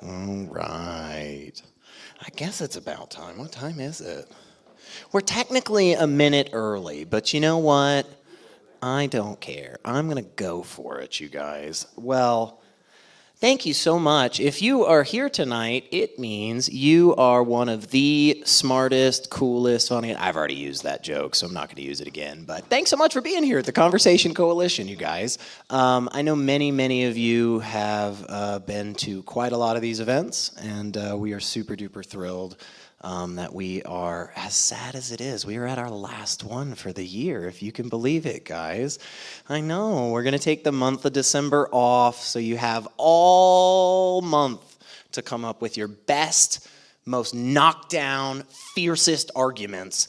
All right. I guess it's about time. What time is it? We're technically a minute early, but you know what? I don't care. I'm going to go for it, you guys. Well, thank you so much. If you are here tonight, it means you are one of the smartest, coolest, funniest. I've already used that joke, so I'm not going to use it again. But thanks so much for being here at the Conversation Coalition, you guys. I know many of you have been to quite a lot of these events, and we are super duper thrilled that we are, as sad as it is, we are at our last one for the year, if you can believe it, guys. I know, we're going to take the month of December off, so you have all month to come up with your best, most knockdown, fiercest arguments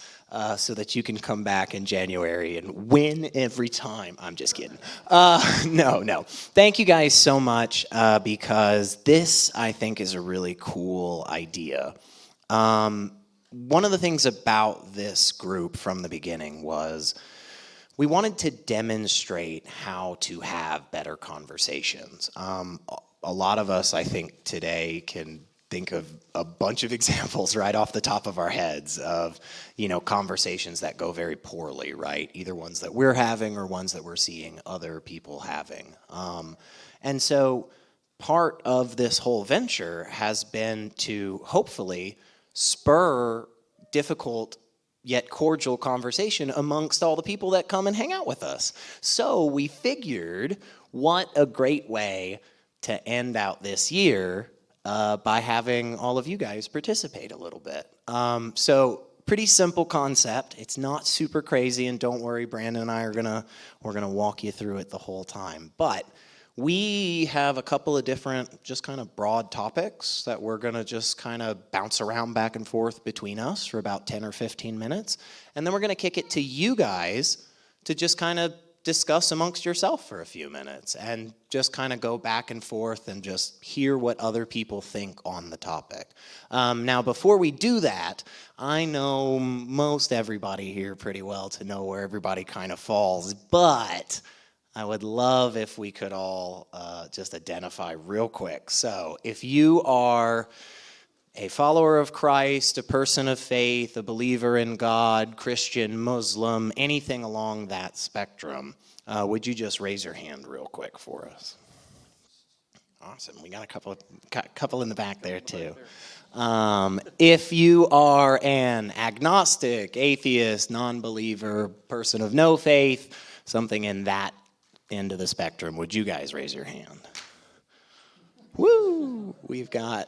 so that you can come back in January and win every time. I'm just kidding. No. Thank you guys so much because this, I think, is a really cool idea. One of the things about this group from the beginning was we wanted to demonstrate how to have better conversations. A lot of us, I think, today can think of a bunch of examples right off the top of our heads of, conversations that go very poorly, right? Either ones that we're having or ones that we're seeing other people having. And so part of this whole venture has been to hopefully spur difficult yet cordial conversation amongst all the people that come and hang out with us. So we figured what a great way to end out this year by having all of you guys participate a little bit. So pretty simple concept. It's not super crazy, and don't worry, Brandon and I we're gonna walk you through it the whole time. But we have a couple of different just kind of broad topics that we're going to just kind of bounce around back and forth between us for about 10 or 15 minutes. And then we're going to kick it to you guys to just kind of discuss amongst yourself for a few minutes and just kind of go back and forth and just hear what other people think on the topic. Now, before we do that, I know most everybody here pretty well to know where everybody kind of falls, but I would love if we could all just identify real quick. So if you are a follower of Christ, a person of faith, a believer in God, Christian, Muslim, anything along that spectrum, would you just raise your hand real quick for us? Awesome. We got a couple in the back there too. If you are an agnostic, atheist, non-believer, person of no faith, something in that end of the spectrum, would you guys raise your hand? Woo! We have.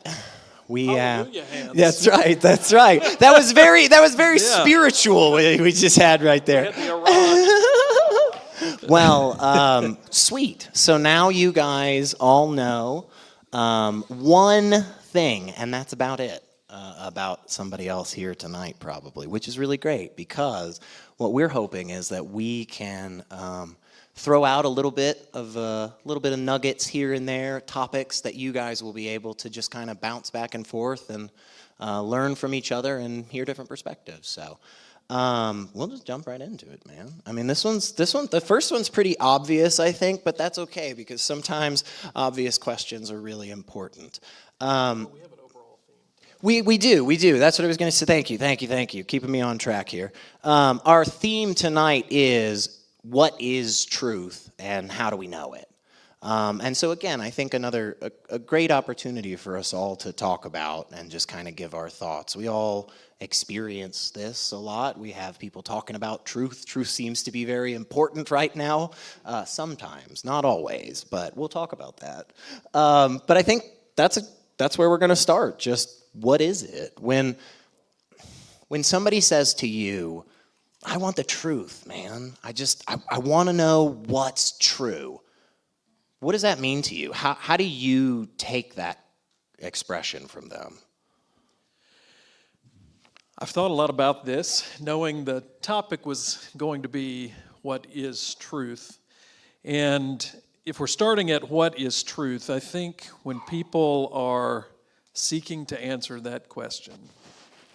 Hands. That's right. That was very spiritual. We just had right there. Well, sweet. So now you guys all know one thing, and that's about it. About somebody else here tonight, probably, which is really great because what we're hoping is that we can throw out a little bit of nuggets here and there, topics that you guys will be able to just kind of bounce back and forth and learn from each other and hear different perspectives. So we'll just jump right into it, man. I mean, the first one's pretty obvious, I think, but that's okay because sometimes obvious questions are really important. We have an overall theme. We do. That's what I was going to say. Thank you. Keeping me on track here. Our theme tonight is what is truth and how do we know it? And so again, I think a great opportunity for us all to talk about and just kind of give our thoughts. We all experience this a lot. We have people talking about truth. Truth seems to be very important right now. Sometimes, not always, but we'll talk about that. But I think that's where we're going to start. Just what is it? When somebody says to you, I want the truth, man. I want to know what's true. What does that mean to you? How do you take that expression from them? I've thought a lot about this, knowing the topic was going to be what is truth. And if we're starting at what is truth, I think when people are seeking to answer that question,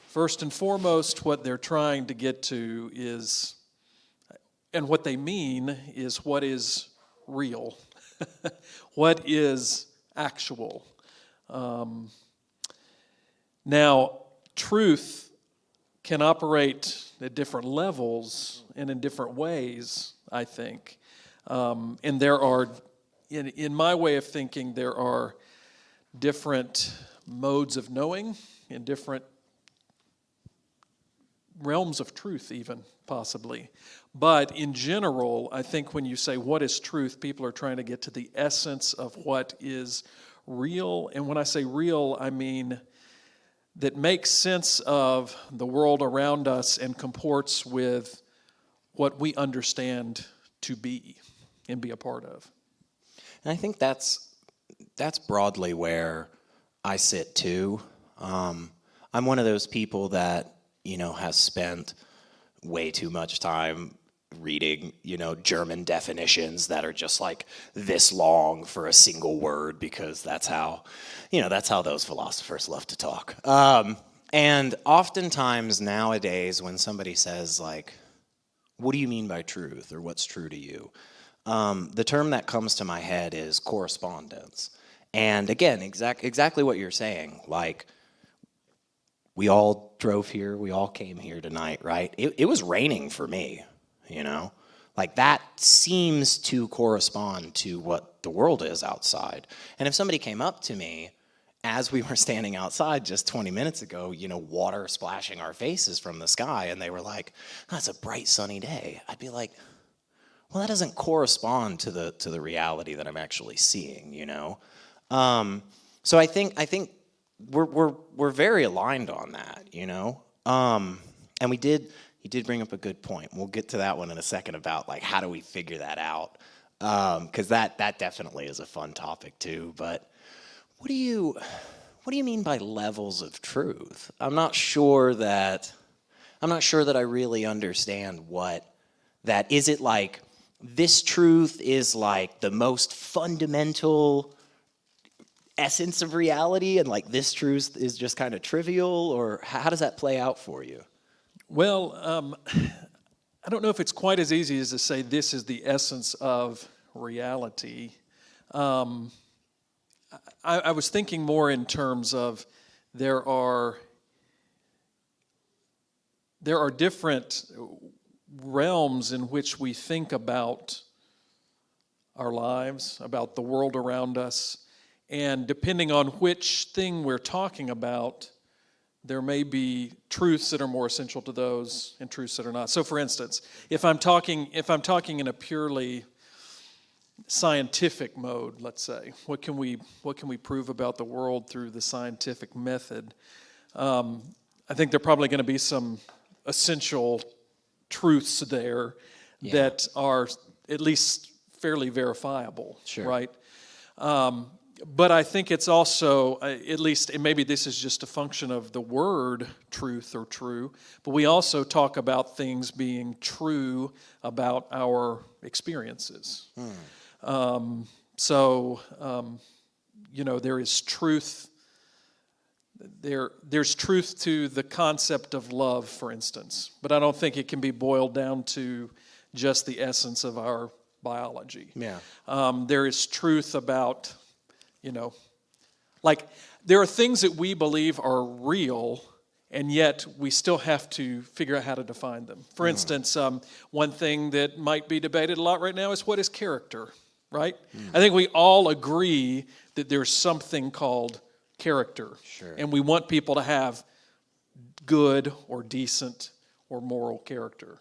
first and foremost, what they're trying to get to is, and what they mean is what is real, what is actual. Now, truth can operate at different levels and in different ways, I think. And there are, in my way of thinking, there are different modes of knowing and different realms of truth, even possibly. But in general, I think when you say what is truth, people are trying to get to the essence of what is real. And when I say real, I mean that makes sense of the world around us and comports with what we understand to be and be a part of. And I think that's broadly where I sit too. I'm one of those people that, has spent way too much time reading, German definitions that are just like this long for a single word, because that's how those philosophers love to talk. And oftentimes nowadays when somebody says like, what do you mean by truth, or what's true to you? The term that comes to my head is correspondence. And again, exactly what you're saying. Like, we all drove here, we all came here tonight, right? It was raining for me, Like, that seems to correspond to what the world is outside. And if somebody came up to me as we were standing outside just 20 minutes ago, water splashing our faces from the sky, and they were like, oh, it's a bright sunny day, I'd be like, well, that doesn't correspond to the reality that I'm actually seeing, So I think we're very aligned on that, And he did bring up a good point. We'll get to that one in a second about like how do we figure that out, because that definitely is a fun topic too. But what do you mean by levels of truth? I'm not sure that I really understand what that is. It like this truth is like the most fundamental essence of reality, and like this truth is just kind of trivial, or how does that play out for you? Well, I don't know if it's quite as easy as to say this is the essence of reality. I was thinking more in terms of there are different realms in which we think about our lives, about the world around us, and depending on which thing we're talking about, there may be truths that are more essential to those and truths that are not. So, for instance, if I'm talking in a purely scientific mode, let's say, what can we prove about the world through the scientific method? I think there are probably going to be some essential truths there that are at least fairly verifiable, sure. Right? But I think it's also, at least, and maybe this is just a function of the word truth or true, but we also talk about things being true about our experiences. There is truth. There's truth to the concept of love, for instance, but I don't think it can be boiled down to just the essence of our biology. Yeah. There is truth about, like there are things that we believe are real, and yet we still have to figure out how to define them. For instance, one thing that might be debated a lot right now is what is character, right? I think we all agree that there's something called character. Sure. And we want people to have good or decent or moral character.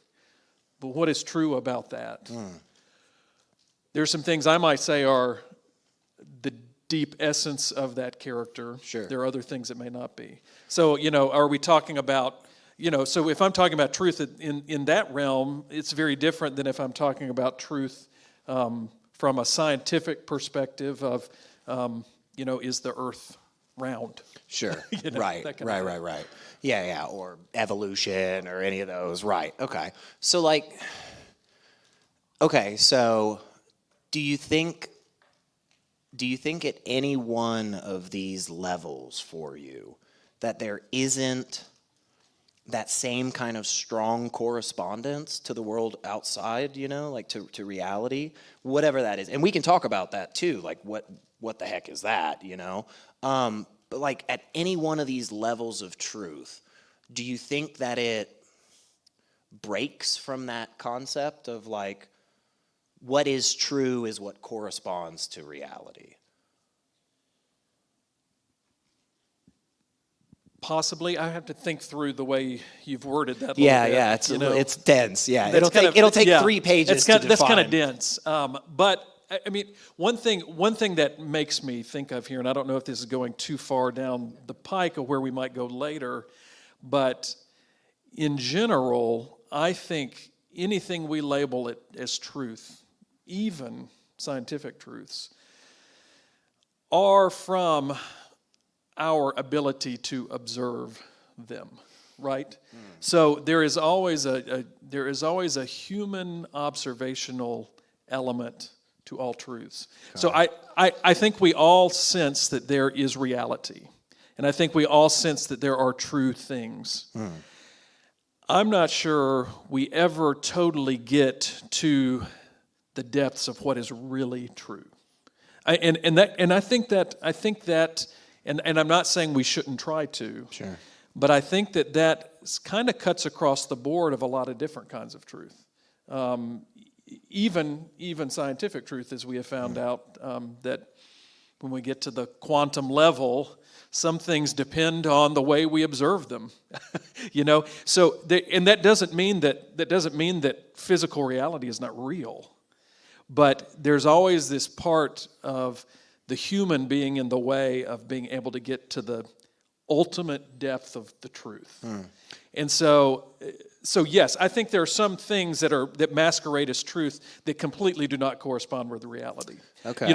But what is true about that? There's some things I might say are the deep essence of that character. Sure. There are other things that may not be. So, are we talking about, so if I'm talking about truth in that realm, it's very different than if I'm talking about truth from a scientific perspective of, is the earth round? Sure. Right. Right. Yeah. Or evolution or any of those. Right. Okay. So so do you think at any one of these levels for you that there isn't that same kind of strong correspondence to the world outside, like to reality, whatever that is. And we can talk about that too, like what the heck is that? But like at any one of these levels of truth, do you think that it breaks from that concept of like what is true is what corresponds to reality? Possibly. I have to think through the way you've worded that. Yeah, it's dense. Yeah, it'll take 3 pages to define. That's kind of dense. But I mean, one thing that makes me think of here, and I don't know if this is going too far down the pike of where we might go later, but in general, I think anything we label it as truth, even scientific truths, are from our ability to observe them, right? So there is always a human observational element to all truths. Okay. So I think we all sense that there is reality, and I think we all sense that there are true things. I'm not sure we ever totally get to the depths of what is really true. I think that. And I'm not saying we shouldn't try to, sure, but I think that kind of cuts across the board of a lot of different kinds of truth. Even scientific truth, as we have found out, that when we get to the quantum level, some things depend on the way we observe them. So and that doesn't mean that physical reality is not real, but there's always this part of the human being in the way of being able to get to the ultimate depth of the truth. And so yes, I think there are some things that masquerade as truth that completely do not correspond with the reality. Okay.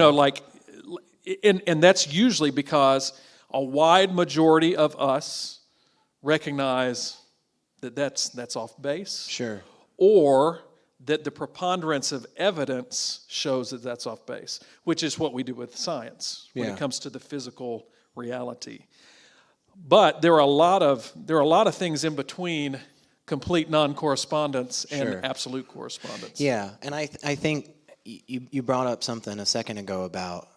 And that's usually because a wide majority of us recognize that that's off base. Sure. Or that the preponderance of evidence shows that that's off base, which is what we do with science when it comes to the physical reality. But there are a lot of things in between complete non-correspondence and absolute correspondence. Yeah, and I think you brought up something a second ago about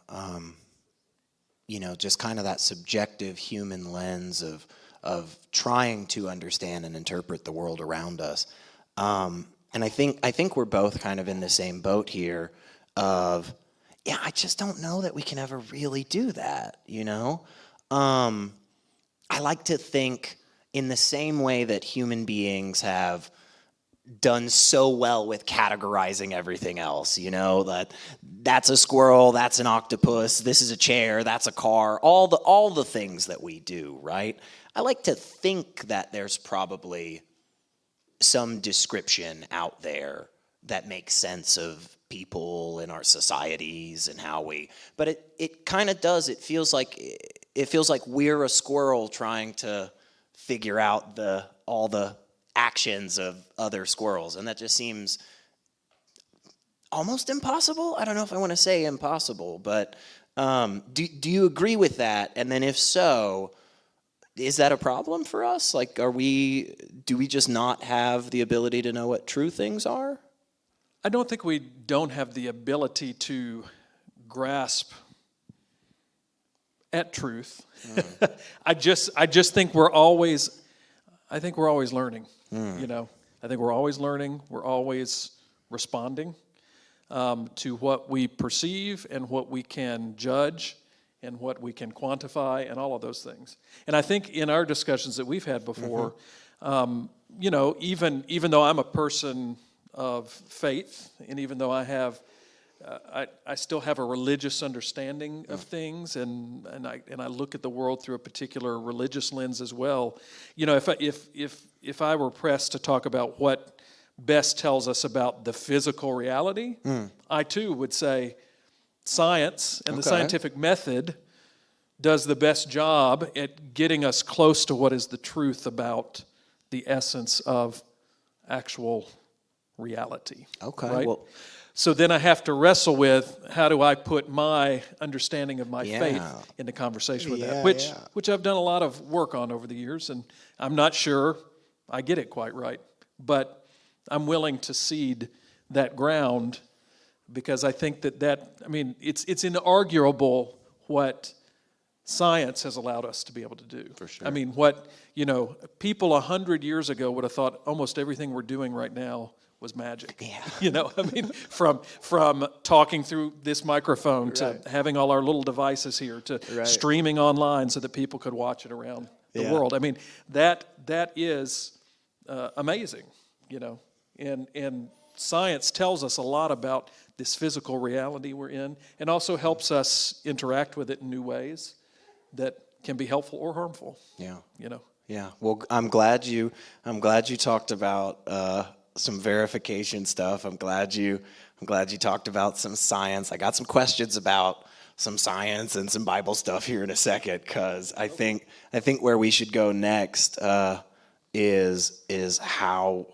just kind of that subjective human lens of trying to understand and interpret the world around us. And I think we're both kind of in the same boat here of, I just don't know that we can ever really do that, I like to think in the same way that human beings have done so well with categorizing everything else, that's a squirrel, that's an octopus, this is a chair, that's a car, all the things that we do, right? I like to think that there's probably some description out there that makes sense of people in our societies and but it kind of does. It feels like we're a squirrel trying to figure out all the actions of other squirrels, and that just seems almost impossible. I don't know if I want to say impossible, but do you agree with that? And then if so, is that a problem for us? Like, do we just not have the ability to know what true things are? I don't think we don't have the ability to grasp at truth. I just think we're always learning. I think we're always learning. We're always responding to what we perceive and what we can judge and what we can quantify and all of those things. And I think in our discussions that we've had before, even though I'm a person of faith, and even though I still have a religious understanding of things, and I look at the world through a particular religious lens as well. If I were pressed to talk about what best tells us about the physical reality, I too would say science and the scientific method does the best job at getting us close to what is the truth about the essence of actual reality. Okay. Right? Well, so then I have to wrestle with how do I put my understanding of my faith into conversation with that, which I've done a lot of work on over the years, and I'm not sure I get it quite right. But I'm willing to cede that ground because I think it's inarguable what science has allowed us to be able to do. For sure. I mean, people 100 years ago would have thought almost everything we're doing right now was magic. Yeah. From talking through this microphone to Right. having all our little devices here to Right. streaming online so that people could watch it around the Yeah. world. I mean, that is amazing, and science tells us a lot about this physical reality we're in, and also helps us interact with it in new ways that can be helpful or harmful. Yeah. You know. Yeah. Well, I'm glad you talked about some verification stuff. I'm glad you talked about some science. I got some questions about some science and some Bible stuff here in a second, because I think where we should go next is how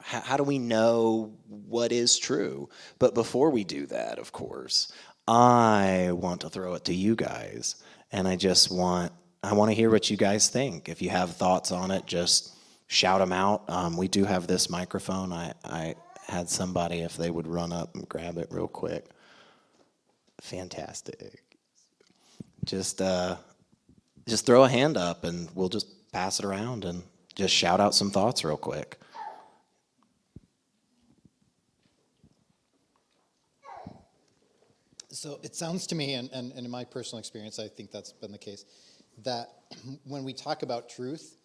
how do we know what is true? But before we do that, of course, I want to throw it to you guys, and I want to hear what you guys think. If you have thoughts on it, just shout them out. We do have this microphone. I had somebody, if they would run up and grab it real quick. Fantastic. Just throw a hand up and we'll just pass it around and just shout out some thoughts real quick. So it sounds to me, and in my personal experience, I think that's been the case, that when we talk about truth,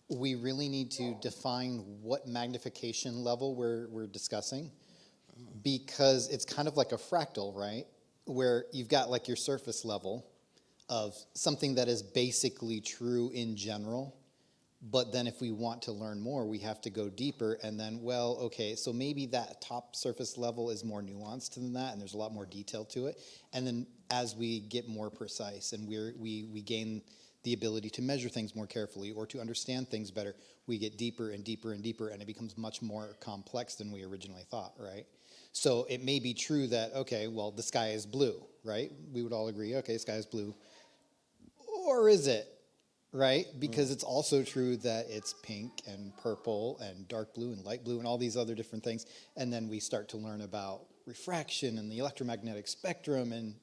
we really need to define what magnification level we're discussing, because it's kind of like a fractal, right? Where you've got like your surface level of something that is basically true in general, but then if we want to learn more, we have to go deeper, and then, well, okay, so maybe that top surface level is more nuanced than that, and there's a lot more detail to it. And then as we get more precise and we gain the ability to measure things more carefully or to understand things better, we get deeper and deeper and deeper, and it becomes much more complex than we originally thought, right? So it may be true that, okay, well, the sky is blue, right? We would all agree, okay, the sky is blue. Or is it? Right? Because it's also true that it's pink and purple and dark blue and light blue and all these other different things. And then we start to learn about refraction and the electromagnetic spectrum and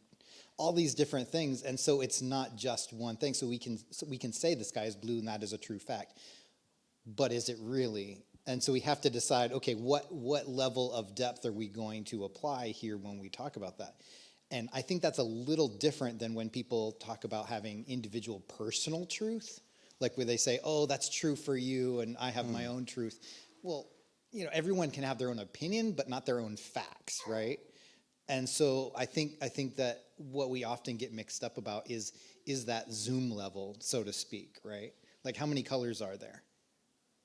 all these different things. And so it's not just one thing. So we can say the sky is blue and that is a true fact. But is it really? And so we have to decide, okay, what level of depth are we going to apply here when we talk about that? And I think that's a little different than when people talk about having individual personal truth, like where they say, oh, that's true for you and I have my own truth. Well, everyone can have their own opinion, but not their own facts, right? And so I think that what we often get mixed up about is that zoom level, so to speak, right? Like, how many colors are there?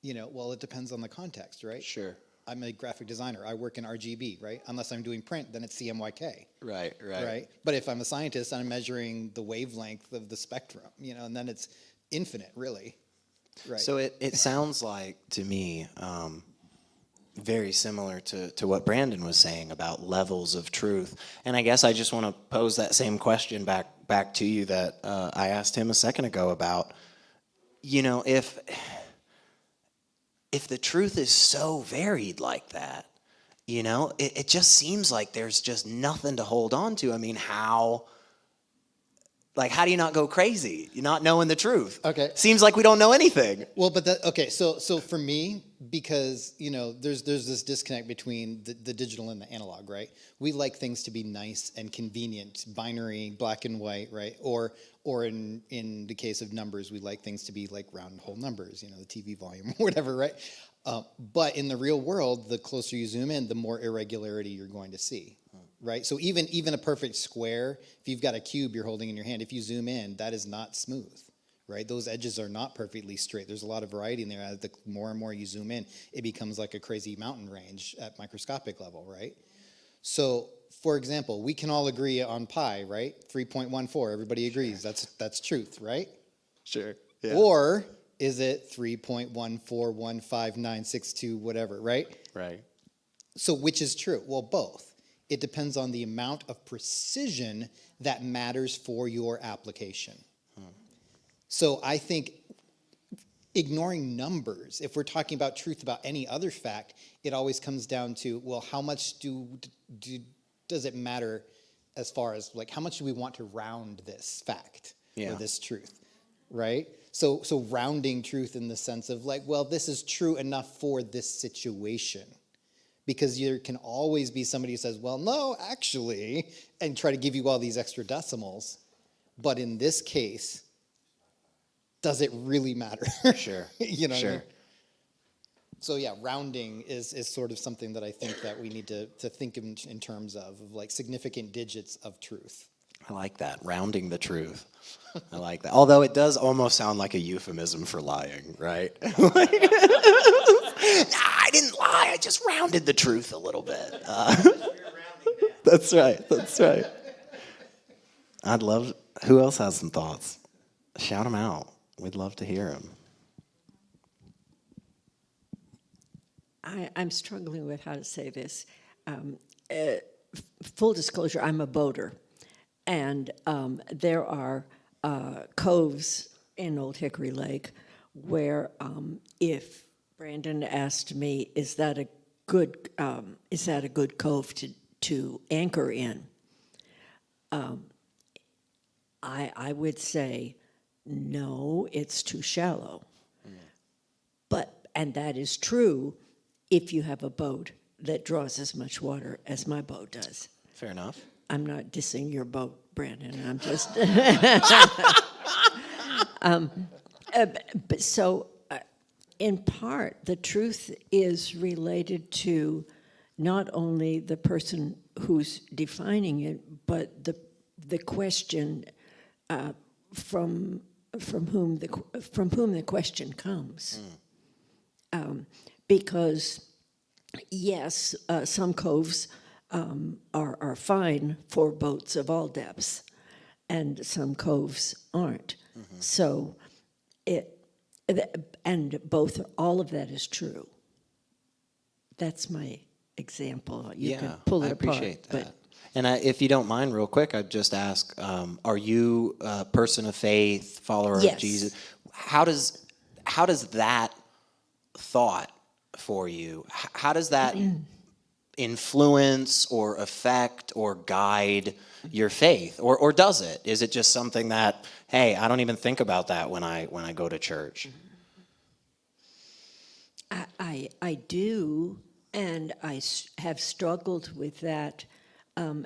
Well, it depends on the context, right? Sure. I'm a graphic designer. I work in RGB, right? Unless I'm doing print, then it's CMYK. Right. But if I'm a scientist, I'm measuring the wavelength of the spectrum, and then it's infinite, really. Right. So it sounds like, to me, very similar to what Brandon was saying about levels of truth. And I guess I just want to pose that same question back to you that I asked him a second ago about, if the truth is so varied like that, it just seems like there's just nothing to hold on to. I mean, how do you not go crazy? You're not knowing the truth. Okay. Seems like we don't know anything. Well, but so for me, because there's this disconnect between the digital and the analog, right? We like things to be nice and convenient, binary, black and white, right? Or in the case of numbers, we like things to be like round whole numbers, the TV volume or whatever, right? But in the real world, the closer you zoom in, the more irregularity you're going to see. Right, so even a perfect square, if you've got a cube you're holding in your hand, if you zoom in, that is not smooth, right? Those edges are not perfectly straight. There's a lot of variety in there. As the more and more you zoom in, it becomes like a crazy mountain range at microscopic level, right? So, for example, we can all agree on pi, right? 3.14. Everybody agrees. That's truth, right? Sure. Yeah. Or is it 3.1415962, whatever, right? Right. So which is true? Well, both. It depends on the amount of precision that matters for your application. So I think ignoring numbers. If we're talking about truth about any other fact, it always comes down to, well, how much does it matter as far as like how much do we want to round this fact or this truth, right? So rounding truth in the sense of like, well, this is true enough for this situation. Because there can always be somebody who says, well, no, actually, and try to give you all these extra decimals. But in this case, does it really matter? Sure. You know sure. what I mean? So yeah, rounding is sort of something that I think that we need to think in terms of like significant digits of truth. I like that, rounding the truth. I like that. Although it does almost sound like a euphemism for lying, right? I didn't lie, I just rounded the truth a little bit. That's right, that's right. Who else has some thoughts? Shout them out. We'd love to hear them. I'm struggling with how to say this. Full disclosure, I'm a boater. And there are coves in Old Hickory Lake where if Brandon asked me, is that a good cove to anchor in? I would say, no, it's too shallow. And that is true if you have a boat that draws as much water as my boat does. Fair enough. I'm not dissing your boat, Brandon. I'm just. But so, in part, the truth is related to not only the person who's defining it, but the question from whom the question comes. Because yes, some coves are fine for boats of all depths, and some coves aren't. Mm-hmm. So all of that is true. That's my example. You can pull it apart. I appreciate that. And if you don't mind, real quick, I'd just ask, are you a person of faith, follower Yes. of Jesus? How does that thought for you, how does that influence or affect or guide your faith? Or does it? Is it just something that, hey, I don't even think about that when I go to church? I do, and I have struggled with that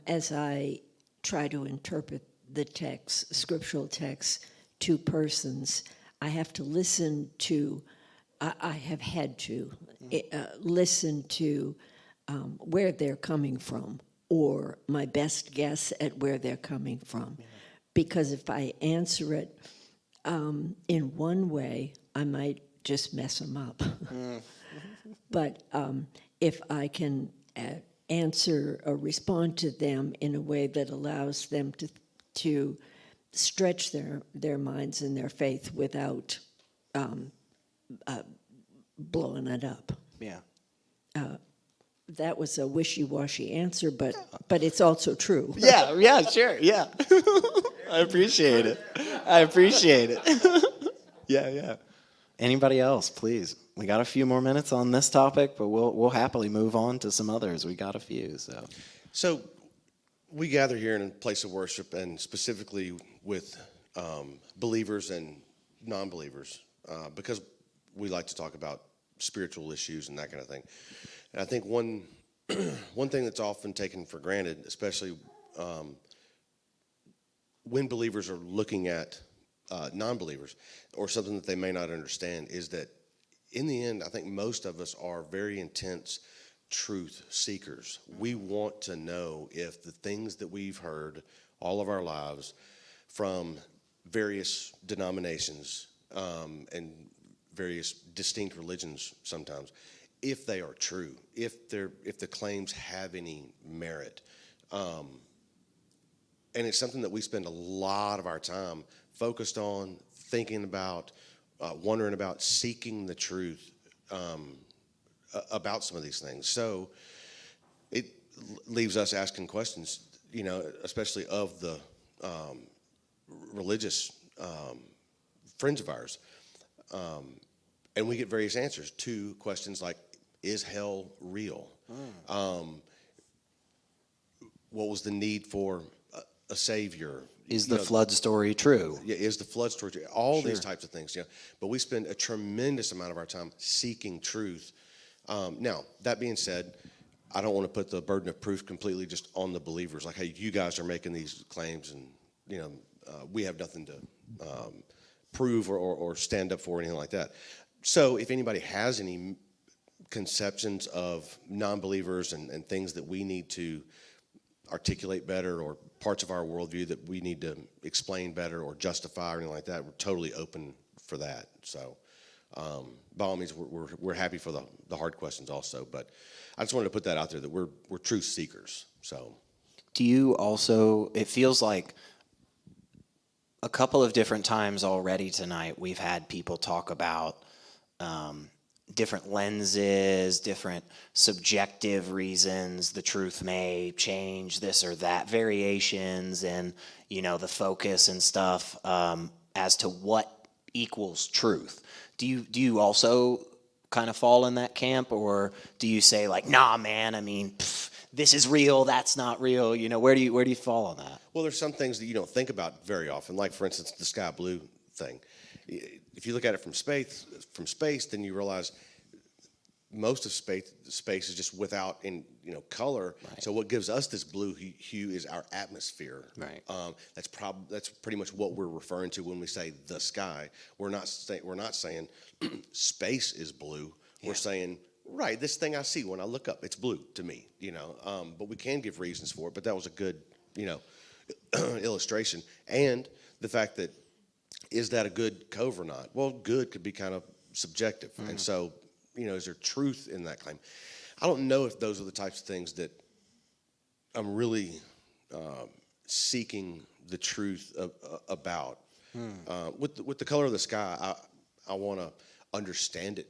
as I try to interpret the text, scriptural text, to persons. I have to listen to, I have had to listen to where they're coming from, or my best guess at where they're coming from. Yeah. Because if I answer it in one way, I might just mess them up. But if I can answer or respond to them in a way that allows them to stretch their minds and their faith without blowing it up. Yeah. That was a wishy-washy answer, but it's also true. Yeah, sure, yeah. I appreciate it. Yeah. Anybody else, please? We got a few more minutes on this topic, but we'll happily move on to some others. We got a few, so. So we gather here in a place of worship, and specifically with believers and non-believers, because we like to talk about spiritual issues and that kind of thing. And I think one thing that's often taken for granted, especially when believers are looking at non-believers or something that they may not understand, is that in the end, I think most of us are very intense truth seekers. We want to know if the things that we've heard all of our lives from various denominations and various distinct religions sometimes, if they are true, if the claims have any merit. And it's something that we spend a lot of our time focused on, thinking about, wondering about, seeking the truth about some of these things. So it leaves us asking questions, especially of the religious friends of ours. and we get various answers to questions like, is hell real? What was the need for a savior? Is the flood story true? Yeah, is the flood story true? All these types of things. But we spend a tremendous amount of our time seeking truth. Now, that being said, I don't want to put the burden of proof completely just on the believers. Like, hey, you guys are making these claims, and we have nothing to prove or stand up for, or anything like that. So, if anybody has any conceptions of non-believers and things that we need to articulate better, or parts of our worldview that we need to explain better or justify or anything like that, we're totally open for that. So by all means, we're happy for the hard questions also, but I just wanted to put that out there that we're truth seekers. So Do you also, it feels like a couple of different times already tonight we've had people talk about different lenses, different subjective reasons the truth may change, this or that, variations, and the focus and stuff as to what equals truth. Do you also kind of fall in that camp, or do you say like, nah, man, I mean, this is real, that's not real? Where do you fall on that? well, there's some things that you don't think about very often, like for instance the sky blue thing. If you look at it from space, then you realize most of space is just without color. Right. So what gives us this blue hue is our atmosphere. Right. That's pretty much what we're referring to when we say the sky. We're not saying space is blue. Yeah. We're saying, right, this thing I see when I look up, it's blue to me. But we can give reasons for it. But that was a good illustration, and the fact that, is that a good cove or not? Well, good could be kind of subjective. Mm-hmm. And so, is there truth in that claim? I don't know if those are the types of things that I'm really seeking the truth about. With the color of the sky, I want to understand it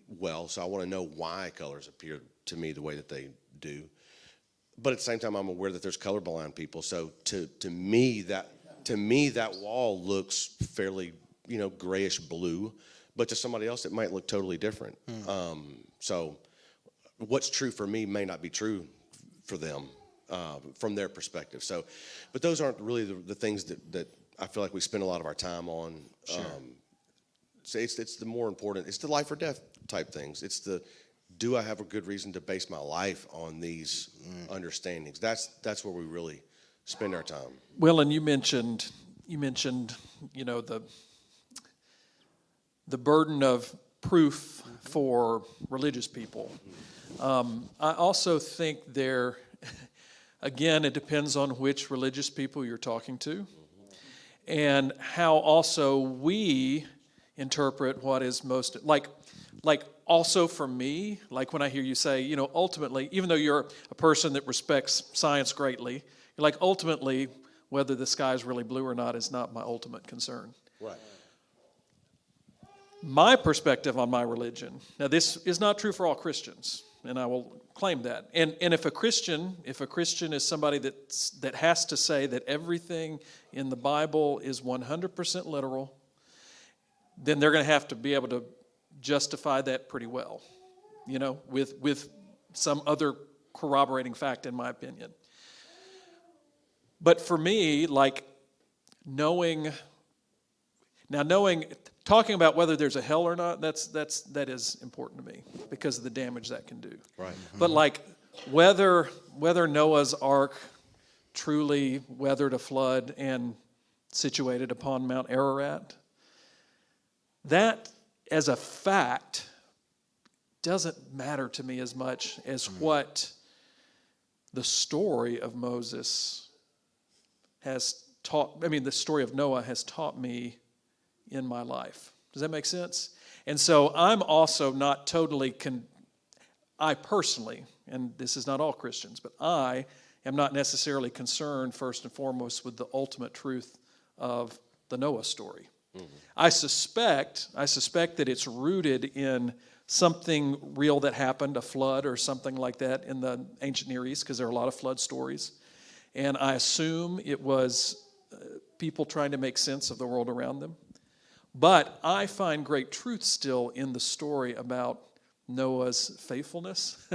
well, so I want to know why colors appear to me the way that they do. But at the same time, I'm aware that there's colorblind people. So to me, that wall looks fairly, grayish blue, but to somebody else, it might look totally different. So what's true for me may not be true for them from their perspective. So, but those aren't really the things that I feel like we spend a lot of our time on. Sure. So it's the more important, it's the life or death type things. It's do I have a good reason to base my life on these understandings? That's where we really spend our time. Well, and you mentioned, the burden of proof for religious people. I also think again, it depends on which religious people you're talking to, and how also we interpret what is most, like also for me, like when I hear you say, ultimately, even though you're a person that respects science greatly, you're like, ultimately, whether the sky is really blue or not is not my ultimate concern. Right. My perspective on my religion, now this is not true for all Christians, and I will claim that. And if a Christian is somebody that has to say that everything in the Bible is 100% literal, then they're going to have to be able to justify that pretty well, with some other corroborating fact, in my opinion. But for me, like talking about whether there's a hell or not, that is important to me because of the damage that can do. Right. Mm-hmm. But like whether Noah's Ark truly weathered a flood and situated upon Mount Ararat, that as a fact doesn't matter to me as much as what the story of Moses has taught. I mean, the story of Noah has taught me in my life. Does that make sense? And so I'm also not totally, I personally, and this is not all Christians, but I am not necessarily concerned first and foremost with the ultimate truth of the Noah story. Mm-hmm. I suspect that it's rooted in something real that happened, a flood or something like that in the ancient Near East, because there are a lot of flood stories. And I assume it was people trying to make sense of the world around them. But I find great truth still in the story about Noah's faithfulness,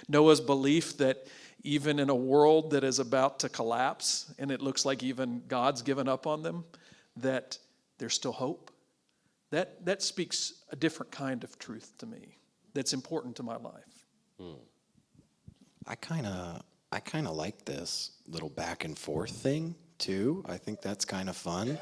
Noah's belief that even in a world that is about to collapse, and it looks like even God's given up on them, that there's still hope. That speaks a different kind of truth to me that's important to my life. I kind of like this little back and forth thing too. I think that's kind of fun.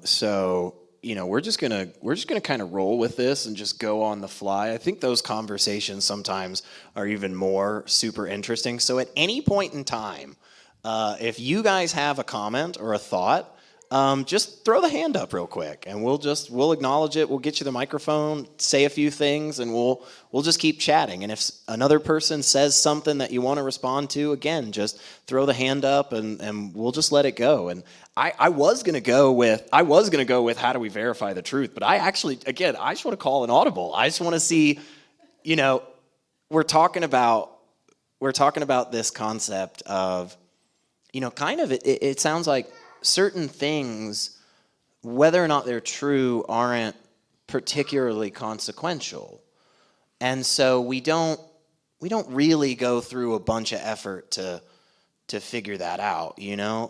So we're just gonna kind of roll with this and just go on the fly. I think those conversations sometimes are even more super interesting. So at any point in time, if you guys have a comment or a thought, just throw the hand up real quick, and we'll acknowledge it. We'll get you the microphone, say a few things, and we'll just keep chatting. And if another person says something that you want to respond to, again, just throw the hand up, and we'll just let it go. And I was gonna go with how do we verify the truth, but I just want to call an audible. I just want to see, we're talking about this concept of, kind of it sounds like certain things, whether or not they're true, aren't particularly consequential. And so we don't really go through a bunch of effort to figure that out,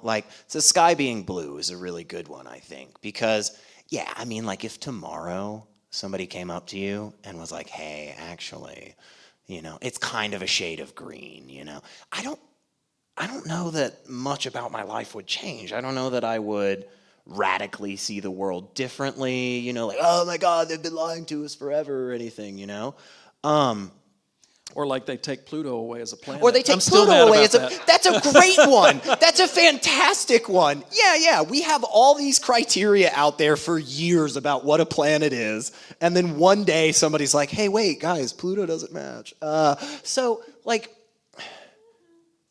Like, the sky being blue is a really good one, I think, because, if tomorrow somebody came up to you and was like, hey, actually, it's kind of a shade of green, I don't know that much about my life would change. I don't know that I would radically see the world differently, like, oh my God, they've been lying to us forever or anything, Or like they take Pluto away as a planet. Or they take I'm still Pluto mad away. about that. That's a great one. That's a fantastic one. Yeah. We have all these criteria out there for years about what a planet is. And then one day somebody's like, hey, wait, guys, Pluto doesn't match.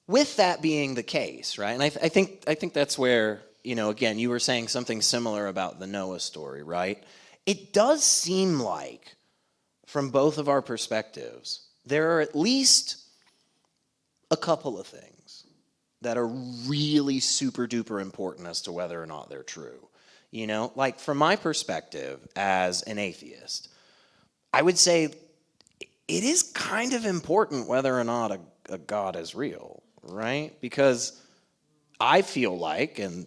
With that being the case, right? And I think that's where, again, you were saying something similar about the Noah story, right? It does seem like, from both of our perspectives, there are at least a couple of things that are really super duper important as to whether or not they're true. Like, from my perspective as an atheist, I would say it is kind of important whether or not a God is real. Right? Because I feel like, and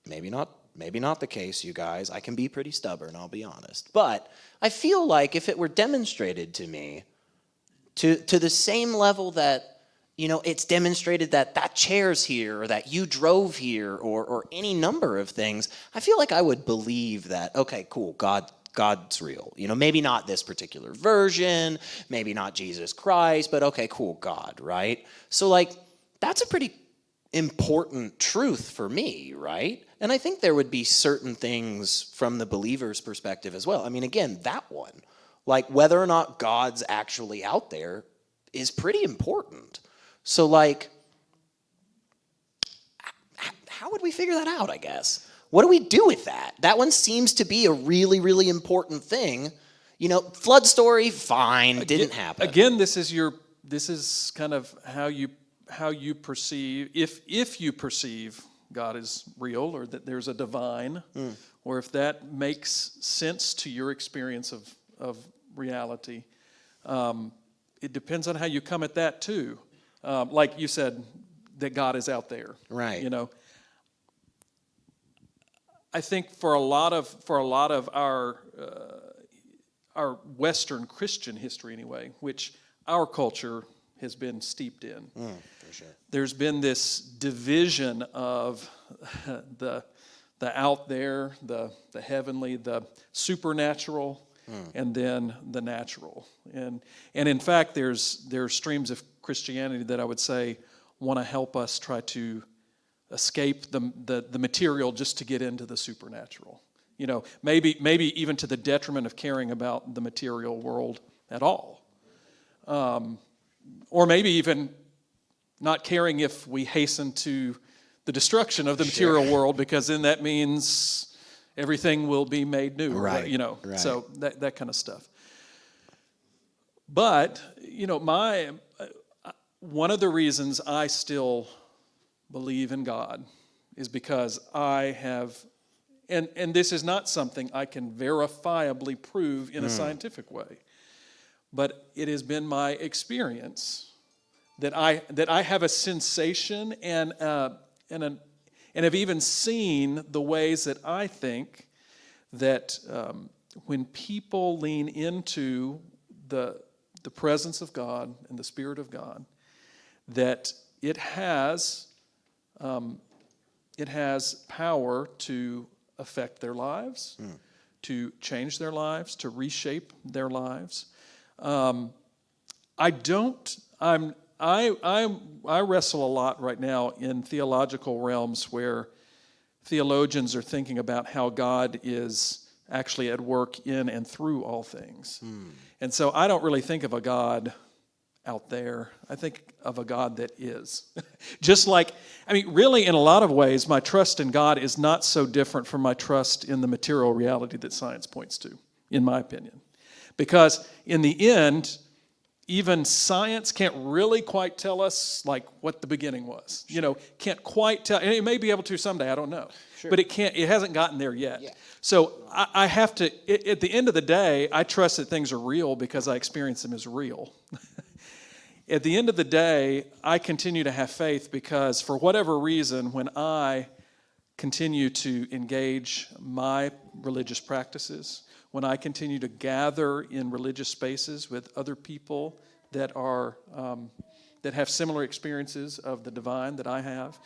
maybe not the case, you guys, I can be pretty stubborn, I'll be honest, but I feel like if it were demonstrated to me to the same level that, it's demonstrated that chair's here, or that you drove here, or any number of things, I feel like I would believe that, okay, cool, God's real. Maybe not this particular version, maybe not Jesus Christ, but okay, cool, God, right? So, that's a pretty important truth for me, right? And I think there would be certain things from the believer's perspective as well. Again, that one, like whether or not God's actually out there, is pretty important. So, how would we figure that out, I guess? What do we do with that? That one seems to be a really, really important thing. Flood story, fine, didn't happen. Again, this is kind of how you perceive, if you perceive God is real, or that there's a divine, or if that makes sense to your experience of reality. It depends on how you come at that too. Like you said, that God is out there. Right. I think for a lot of our Western Christian history anyway, which our culture has been steeped in. For sure. There's been this division of the out there, the heavenly, the supernatural, and then the natural. And in fact, there's streams of Christianity that I would say want to help us try to escape the material just to get into the supernatural. Maybe even to the detriment of caring about the material world at all. Or maybe even not caring if we hasten to the destruction of the material world, because then that means everything will be made new. Right. Right. So that kind of stuff. But, one of the reasons I still believe in God is because I have And this is not something I can verifiably prove in a scientific way. But it has been my experience that I have a sensation and have even seen the ways that I think that when people lean into the presence of God and the Spirit of God, that it has power to affect their lives, to change their lives, to reshape their lives. I wrestle a lot right now in theological realms where theologians are thinking about how God is actually at work in and through all things. And so I don't really think of a God out there. I think of a God that is. Just like, really in a lot of ways, my trust in God is not so different from my trust in the material reality that science points to, in my opinion. Because in the end, even science can't really quite tell us like what the beginning was. Can't quite tell. And it may be able to someday, I don't know. Sure. But it hasn't gotten there yet. Yeah. So I have to, at the end of the day, I trust that things are real because I experience them as real. At the end of the day, I continue to have faith because for whatever reason, when I continue to engage my religious practices, when I continue to gather in religious spaces with other people that are that have similar experiences of the divine that I have,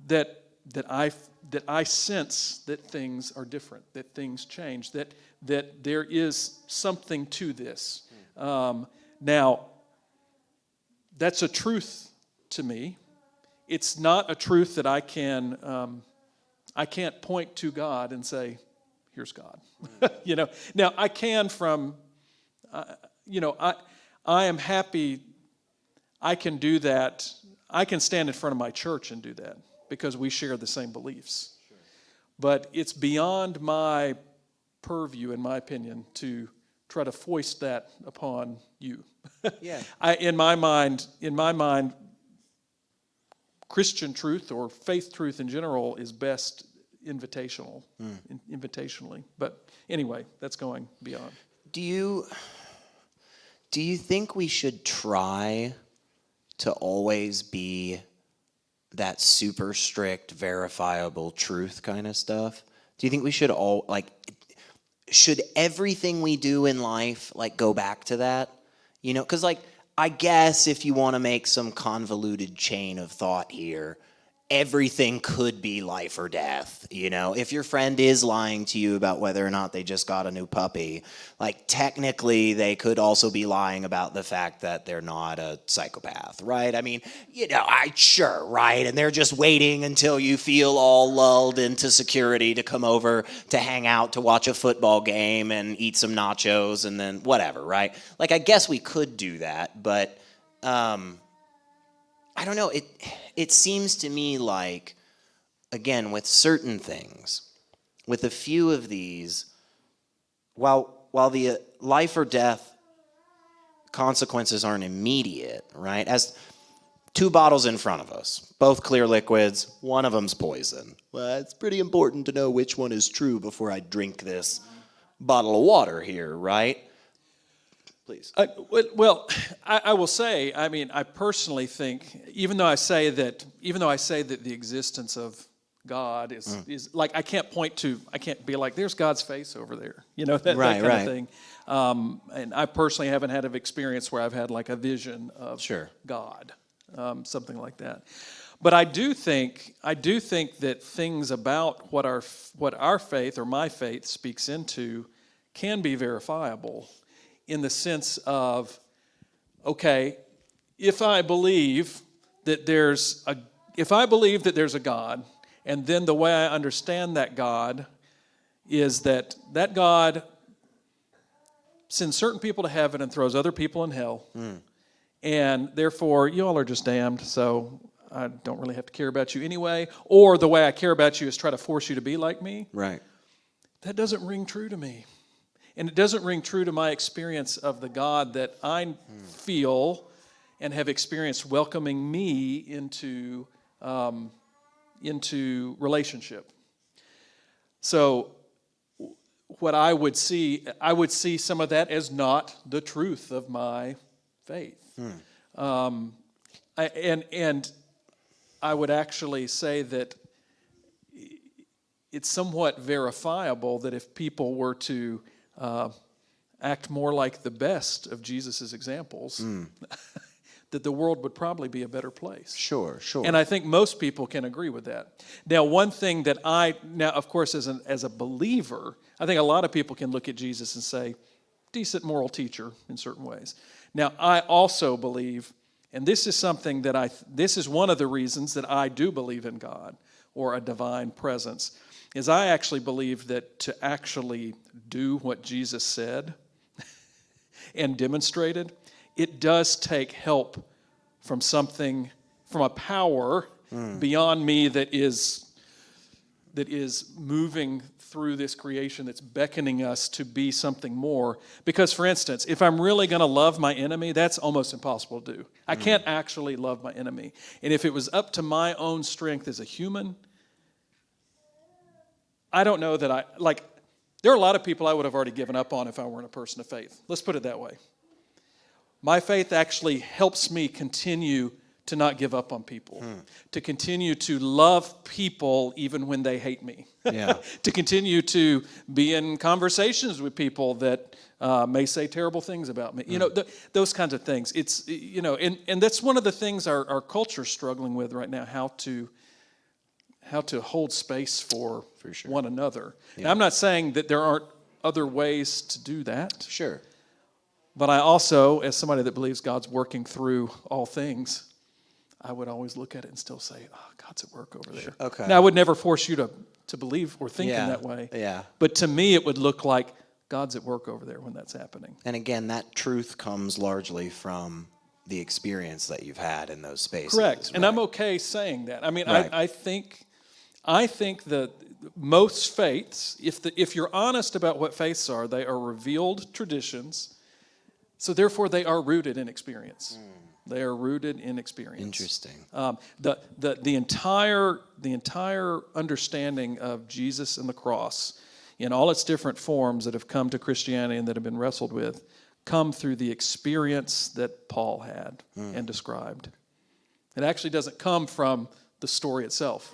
that I sense that things are different, that things change, that there is something to this. Now, that's a truth to me. It's not a truth that I can't point to God and say, here's God. Now I can from, I am happy I can do that. I can stand in front of my church and do that because we share the same beliefs. Sure. But it's beyond my purview, in my opinion, to try to foist that upon you. Yeah. In my mind, Christian truth or faith truth in general is best invitationally. But anyway, that's going beyond. Do you think we should try to always be that super strict, verifiable truth kind of stuff? Do you think we should should everything we do in life go back to that? Because I guess if you want to make some convoluted chain of thought here, everything could be life or death. If your friend is lying to you about whether or not they just got a new puppy, technically they could also be lying about the fact that they're not a psychopath, right? Sure, right? And they're just waiting until you feel all lulled into security to come over to hang out, to watch a football game and eat some nachos and then whatever, right? I guess we could do that, but I don't know. It seems to me again, with certain things, with a few of these, while the life or death consequences aren't immediate, right? As 2 bottles in front of us, both clear liquids, one of them's poison. Well, it's pretty important to know which one is true before I drink this bottle of water here, right? Please. I will say, I personally think, even though I say that the existence of God is I can't be like, there's God's face over there, that kind of thing. And I personally haven't had an experience where I've had a vision of God, something like that. But I do think that things about what our faith or my faith speaks into can be verifiable. In the sense of, okay, if I believe that there's a God, and then the way I understand that God is that God sends certain people to heaven and throws other people in hell, and therefore you all are just damned, so I don't really have to care about you anyway, or the way I care about you is try to force you to be like me. Right. That doesn't ring true to me. And it doesn't ring true to my experience of the God that I feel and have experienced welcoming me into relationship. So what I would see some of that as not the truth of my faith. And I would actually say that it's somewhat verifiable that if people were to act more like the best of Jesus' examples, that the world would probably be a better place. Sure. And I think most people can agree with that. Now, one thing that of course, as a believer, I think a lot of people can look at Jesus and say, decent moral teacher in certain ways. Now, I also believe, and this is something that this is one of the reasons that I do believe in God or a divine presence, is I actually believe that to actually do what Jesus said and demonstrated, it does take help from a power beyond me that is moving through this creation, that's beckoning us to be something more. Because, for instance, if I'm really going to love my enemy, that's almost impossible to do. I can't actually love my enemy. And if it was up to my own strength as a human, I don't know that there are a lot of people I would have already given up on if I weren't a person of faith. Let's put it that way. My faith actually helps me continue to not give up on people, to continue to love people even when they hate me, to continue to be in conversations with people that may say terrible things about me. Those kinds of things. It's, and that's one of the things our culture's struggling with right now, how to hold space for sure. one another. Yeah. Now, I'm not saying that there aren't other ways to do that. Sure. But I also, as somebody that believes God's working through all things, I would always look at it and still say, God's at work over there. Okay. Now, I would never force you to believe or think in that way. Yeah. But to me, it would look like God's at work over there when that's happening. And again, that truth comes largely from the experience that you've had in those spaces. Correct. Right? And I'm okay saying that. I mean, right. I think that most faiths, if you're honest about what faiths are, they are revealed traditions. So therefore, they are rooted in experience. They are rooted in experience. Interesting. The entire understanding of Jesus and the cross, in all its different forms that have come to Christianity and that have been wrestled with, come through the experience that Paul had and described. It actually doesn't come from the story itself.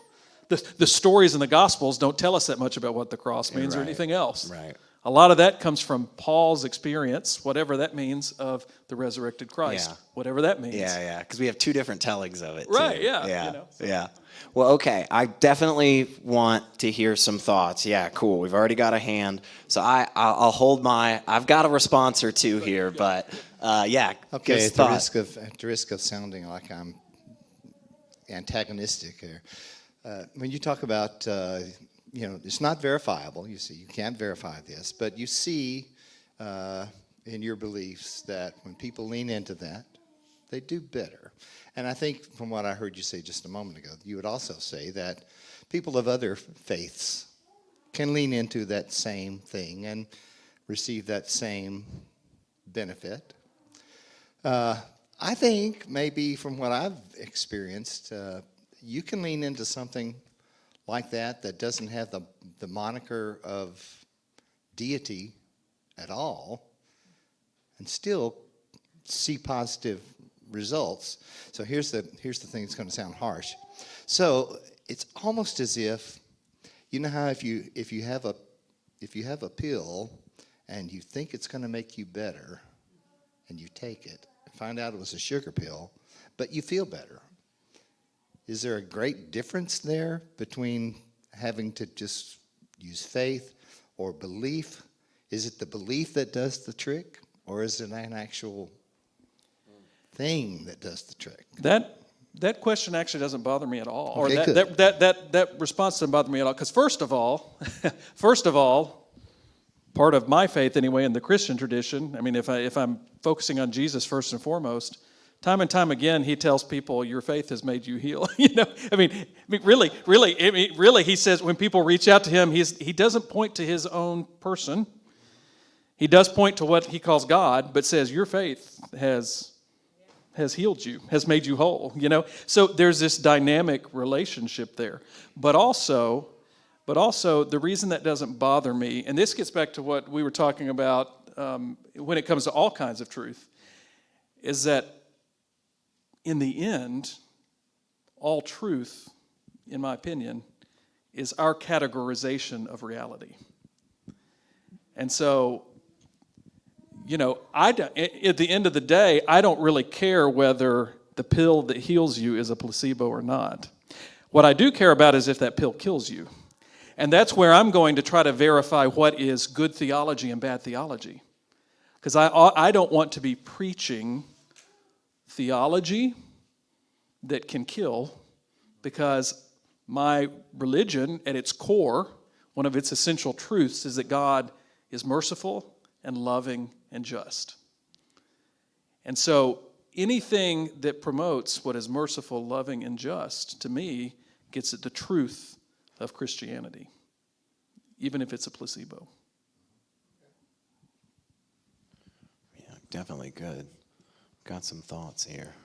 The stories in the Gospels don't tell us that much about what the cross means or anything else. Right. A lot of that comes from Paul's experience, whatever that means, of the resurrected Christ, whatever that means. Yeah, because we have two different tellings of it, too. Right, Yeah. Well, okay, I definitely want to hear some thoughts. Yeah, cool. We've already got a hand, so I'll hold I've got a response or two here, but Okay, give at the risk of sounding like I'm antagonistic here, when you talk about it's not verifiable. You see, you can't verify this, but you see in your beliefs that when people lean into that, they do better. And I think from what I heard you say just a moment ago, you would also say that people of other faiths can lean into that same thing and receive that same benefit. I think maybe from what I've experienced, you can lean into something like that doesn't have the moniker of deity at all and still see positive results. So here's the thing that's going to sound harsh. So it's almost as if, you know how if you have a pill and you think it's going to make you better and you take it and find out it was a sugar pill, but you feel better. Is there a great difference there between having to just use faith or belief? Is it the belief that does the trick, or is it an actual thing that does the trick? That question actually doesn't bother me at all, Okay, or that response doesn't bother me at all. Because first of all, part of my faith anyway in the Christian tradition, I mean, if I'm focusing on Jesus first and foremost, time and time again, he tells people, your faith has made you heal. Really, he says when people reach out to him, he doesn't point to his own person. He does point to what he calls God, but says, your faith has healed you, has made you whole. So there's this dynamic relationship there. But also, But also, the reason that doesn't bother me, and this gets back to what we were talking about when it comes to all kinds of truth, is that in the end, all truth, in my opinion, is our categorization of reality. And so, at the end of the day, I don't really care whether the pill that heals you is a placebo or not. What I do care about is if that pill kills you. And that's where I'm going to try to verify what is good theology and bad theology. Because I don't want to be preaching theology that can kill, because my religion, at its core, one of its essential truths is that God is merciful and loving and just. And so anything that promotes what is merciful, loving, and just, to me, gets at the truth of Christianity, even if it's a placebo. Yeah, definitely good. Got some thoughts here.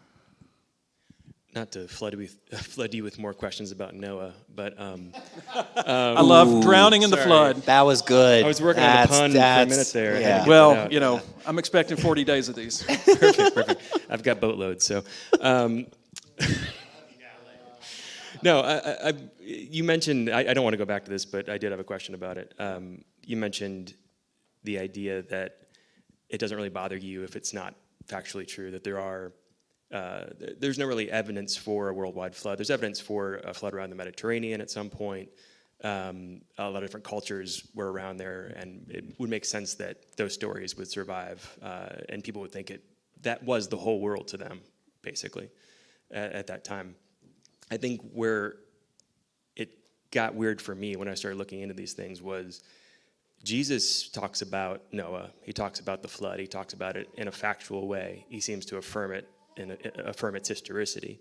Not to flood you with more questions about Noah, but I love drowning in the flood. That was good. I was working on a pun for a minute there. I had to Yeah. get Well, that out. I'm expecting 40 days of these. Perfect. I've got boatloads. So, no, you mentioned, I don't want to go back to this, but I did have a question about it. You mentioned the idea that it doesn't really bother you if it's not factually true, that there's no really evidence for a worldwide flood. There's evidence for a flood around the Mediterranean at some point. A lot of different cultures were around there, and it would make sense that those stories would survive, and people would think that was the whole world to them, basically, at that time. I think where it got weird for me when I started looking into these things was Jesus talks about Noah. He talks about the flood. He talks about it in a factual way. He seems to affirm it and affirm its historicity.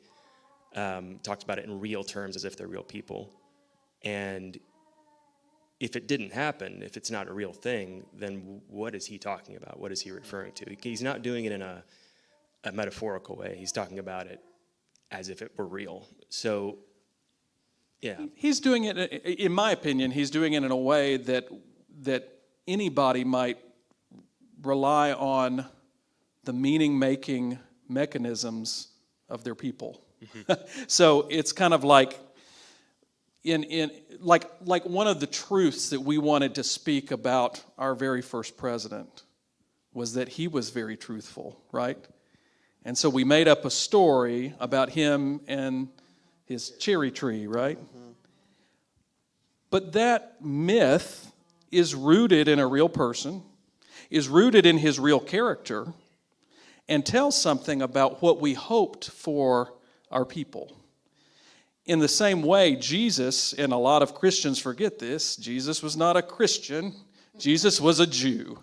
Talks about it in real terms as if they're real people. And if it didn't happen, if it's not a real thing, then what is he talking about? What is he referring to? He's not doing it in a metaphorical way. He's talking about it as if it were real. So, yeah. He's doing it, in my opinion, he's doing it in a way that anybody might rely on the meaning-making mechanisms of their people. Mm-hmm. So it's kind of like like one of the truths that we wanted to speak about our very first president was that he was very truthful, right? And so we made up a story about him and his cherry tree, right? Mm-hmm. But that myth is rooted in a real person, is rooted in his real character, and tells something about what we hoped for our people. In the same way, Jesus, and a lot of Christians forget this, Jesus was not a Christian, Jesus was a Jew.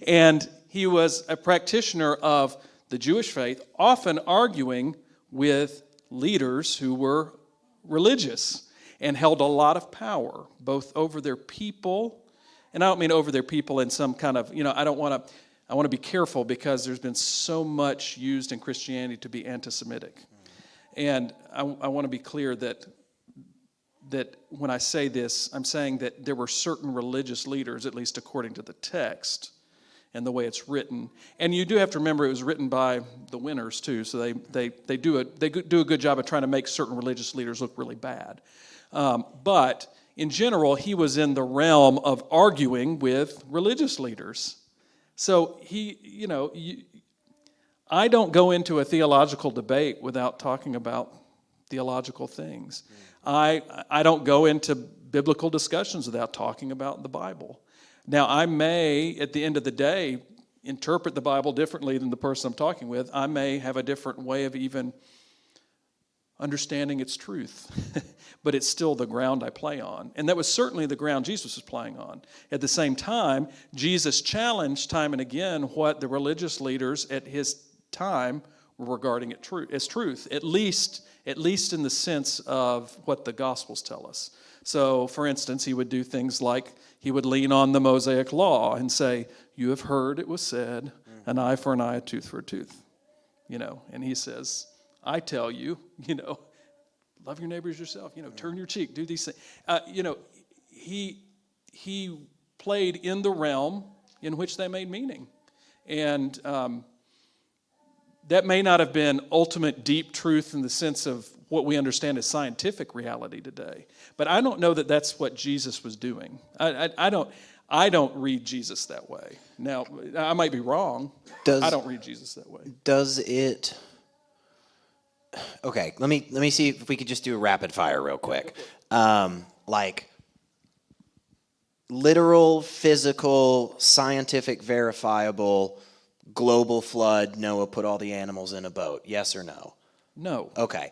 And he was a practitioner of the Jewish faith, often arguing with leaders who were religious and held a lot of power, both over their people, and I don't mean over their people in some kind of, I want to be careful because there's been so much used in Christianity to be anti-Semitic. And I want to be clear that when I say this, I'm saying that there were certain religious leaders, at least according to the text and the way it's written. And you do have to remember it was written by the winners too, so they do a good job of trying to make certain religious leaders look really bad. But in general, he was in the realm of arguing with religious leaders. So I don't go into a theological debate without talking about theological things. I don't go into biblical discussions without talking about the Bible. Now, I may, at the end of the day, interpret the Bible differently than the person I'm talking with. I may have a different way of even understanding its truth, but it's still the ground I play on. And that was certainly the ground Jesus was playing on. At the same time, Jesus challenged time and again what the religious leaders at his time were regarding it as truth, at least in the sense of what the Gospels tell us. So, for instance, he would do things like he would lean on the Mosaic law and say, "You have heard it was said, an eye for an eye, a tooth for a tooth." And he says, "I tell you, love your neighbors yourself, turn your cheek, do these things." he played in the realm in which they made meaning. And that may not have been ultimate deep truth in the sense of what we understand as scientific reality today. But I don't know that that's what Jesus was doing. I don't read Jesus that way. Now, I might be wrong. I don't read Jesus that way. Does it? Okay, let me see if we could just do a rapid fire real quick. Like literal, physical, scientific, verifiable, global flood, Noah put all the animals in a boat. Yes or no? No. Okay.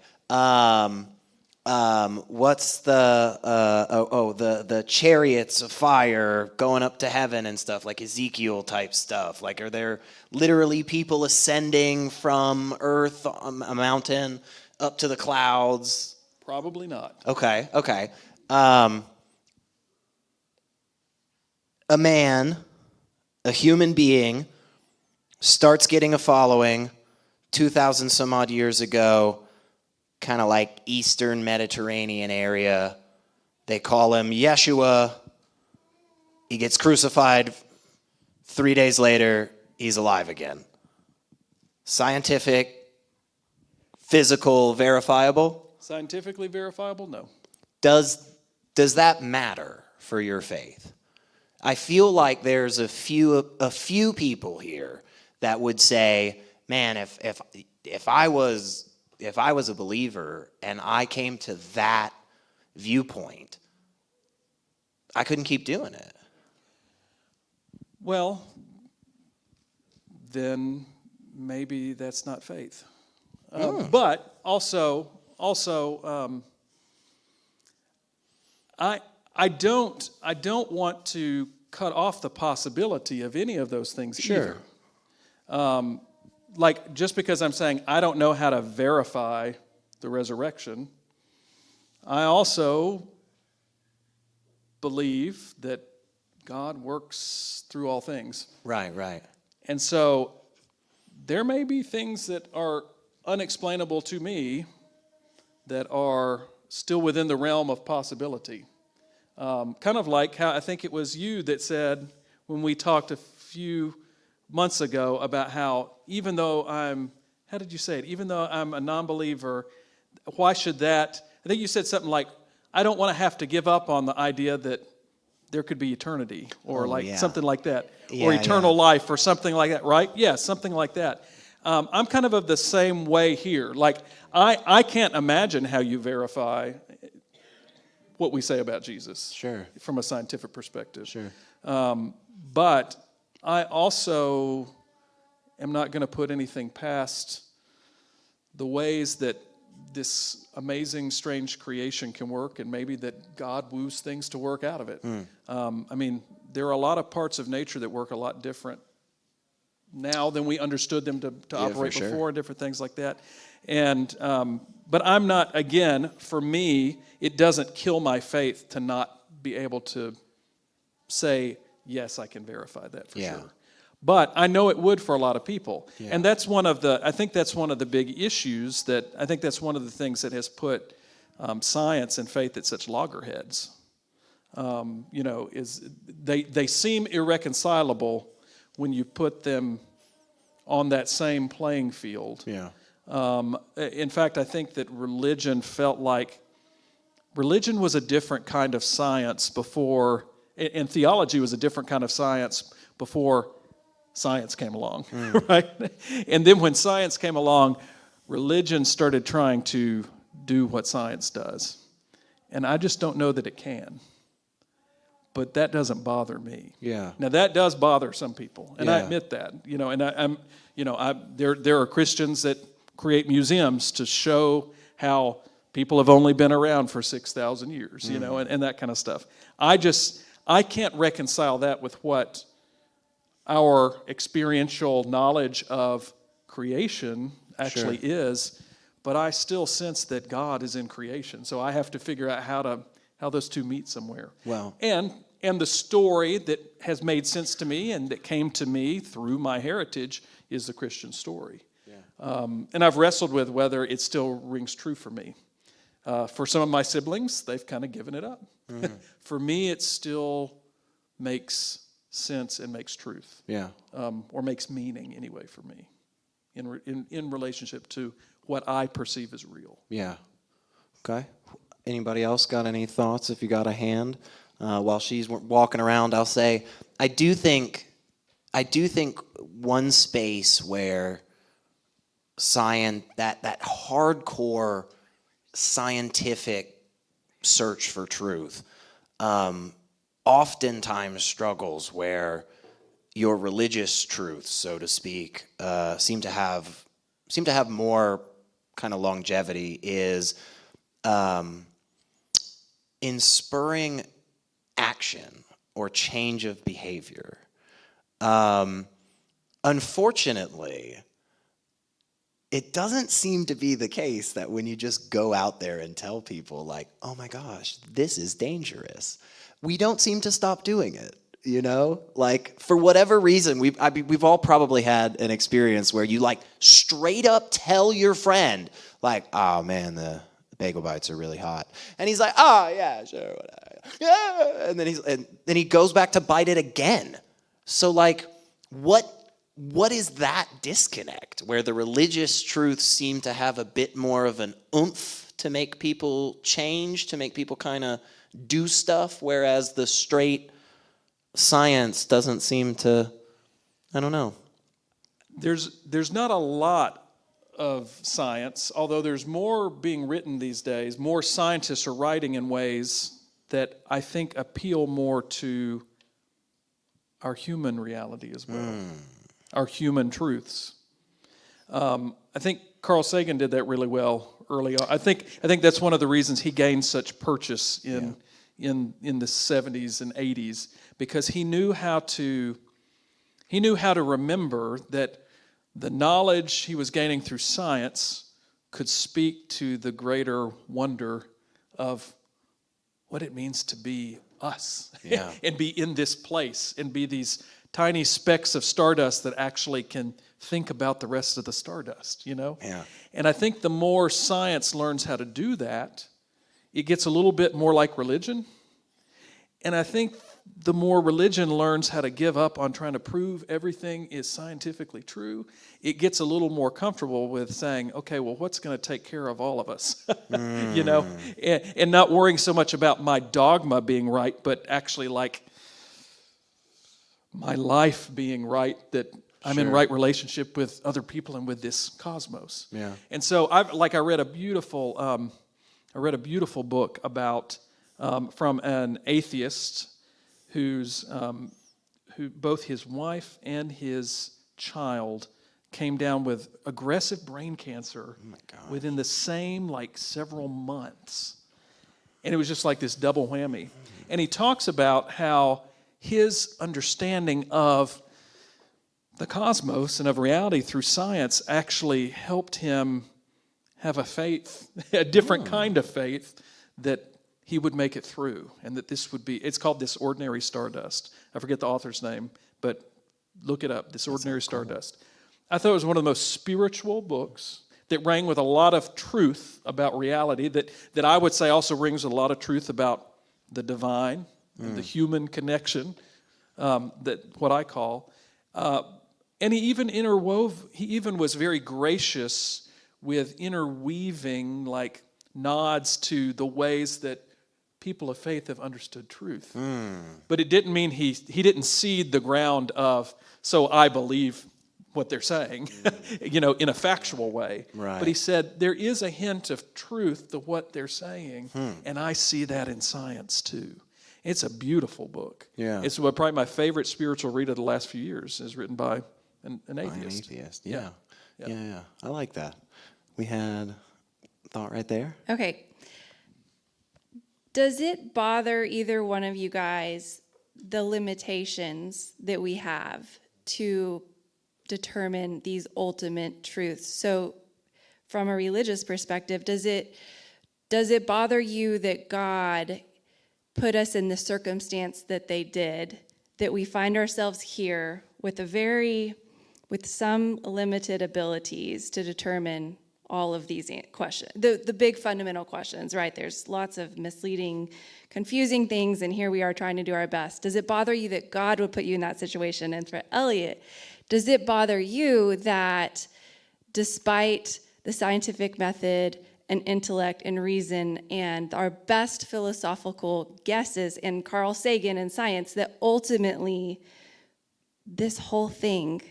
What's the chariots of fire going up to heaven and stuff, like Ezekiel type stuff? Like, are there literally people ascending from earth, a mountain, up to the clouds? Probably not. Okay. A man, a human being, starts getting a following 2,000 some odd years ago, kind of like Eastern Mediterranean area. They call him Yeshua. He gets crucified. 3 days later, he's alive again. Scientific, physical, verifiable? Scientifically verifiable? No. Does that matter for your faith? I feel like there's a few people here that would say, man, if I was a believer and I came to that viewpoint, I couldn't keep doing it. Well, then maybe that's not faith. But also, I don't want to cut off the possibility of any of those things either. Like, just because I'm saying I don't know how to verify the resurrection, I also believe that God works through all things. Right. And so there may be things that are unexplainable to me that are still within the realm of possibility. Kind of like how I think it was you that said when we talked a few months ago about how even though how did you say it? Even though I'm a non-believer, why should that? I think you said something like, I don't want to have to give up on the idea that there could be eternity or something like that, or eternal life or something like that, right? Yeah, something like that. I'm kind of the same way here. Like, I can't imagine how you verify what we say about Jesus. Sure. From a scientific perspective. Sure. But I also am not going to put anything past the ways that this amazing, strange creation can work, and maybe that God woos things to work out of it. I mean, there are a lot of parts of nature that work a lot different now than we understood them to operate before, and different things like that. And but I'm not, again, for me, it doesn't kill my faith to not be able to say, yes, I can verify that for sure. But I know it would for a lot of people. Yeah. And that's I think that's one of the big issues I think that's one of the things that has put science and faith at such loggerheads. Is they seem irreconcilable when you put them on that same playing field. Yeah. In fact, I think that religion was a different kind of science before, and theology was a different kind of science before science came along, right? And then when science came along, religion started trying to do what science does. And I just don't know that it can. But that doesn't bother me. Yeah. Now that does bother some people, and I admit that. There are Christians that create museums to show how people have only been around for 6,000 years, and that kind of stuff. I can't reconcile that with what our experiential knowledge of creation actually is, but I still sense that God is in creation. So I have to figure out how those two meet somewhere. Well, and the story that has made sense to me and that came to me through my heritage is the Christian story. Yeah. And I've wrestled with whether it still rings true for me. For some of my siblings, they've kind of given it up. For me, it still makes sense and makes truth, Yeah. or makes meaning anyway for me in relationship to what I perceive as real. Yeah. Okay. Anybody else got any thoughts? If you got a hand, while she's walking around, I'll say I do think one space where that hardcore scientific search for truth oftentimes struggles where your religious truths, so to speak, seem to have more kind of longevity is in spurring action or change of behavior. Unfortunately, it doesn't seem to be the case that when you just go out there and tell people like, oh my gosh, this is dangerous, we don't seem to stop doing it. You know, like for whatever reason, we've all probably had an experience where you like straight up tell your friend like, oh man, the bagel bites are really hot, and he's like, oh yeah, sure, whatever. Yeah, and then he goes back to bite it again. So like, what is that disconnect where the religious truths seem to have a bit more of an oomph to make people change, to make people kind of do stuff, whereas the straight science doesn't seem to, I don't know. There's not a lot of science, although there's more being written these days. More scientists are writing in ways that I think appeal more to our human reality as well, our human truths. I think Carl Sagan did that really well early on. I think that's one of the reasons he gained such purchase in the 70s and 80s, because he knew how to remember that the knowledge he was gaining through science could speak to the greater wonder of what it means to be us and be in this place and be these tiny specks of stardust that actually can think about the rest of the stardust, you know? Yeah. And I think the more science learns how to do that, it gets a little bit more like religion. And I think the more religion learns how to give up on trying to prove everything is scientifically true, it gets a little more comfortable with saying, okay, well, what's going to take care of all of us? You know, and not worrying so much about my dogma being right, but actually like my life being right, that I'm in right relationship with other people and with this cosmos. Yeah. And so I read a beautiful book about from an atheist who both his wife and his child came down with aggressive brain cancer within the same like several months. And it was just like this double whammy. And he talks about how his understanding of the cosmos and of reality through science actually helped him have a faith, a different kind of faith, that he would make it through, and that this would be, it's called This Ordinary Stardust. I forget the author's name, but look it up, This Ordinary Stardust. I thought it was one of the most spiritual books that rang with a lot of truth about reality, that I would say also rings with a lot of truth about the divine, and the human connection, that what I call. And he even was very gracious with interweaving like nods to the ways that people of faith have understood truth. But it didn't mean he didn't seed the ground of, so I believe what they're saying, you know, in a factual way. Right. But he said, there is a hint of truth to what they're saying, and I see that in science too. It's a beautiful book. Yeah. It's probably my favorite spiritual read of the last few years, is written by an atheist. An atheist, yeah. I like that. We had a thought right there. Okay. Does it bother either one of you guys the limitations that we have to determine these ultimate truths? So from a religious perspective, does it bother you that God put us in the circumstance that they did, that we find ourselves here with some limited abilities to determine all of these questions, the big fundamental questions, right? There's lots of misleading, confusing things, and here we are trying to do our best. Does it bother you that God would put you in that situation? And for Elliot, does it bother you that despite the scientific method and intellect and reason and our best philosophical guesses and Carl Sagan and science, that ultimately this whole thing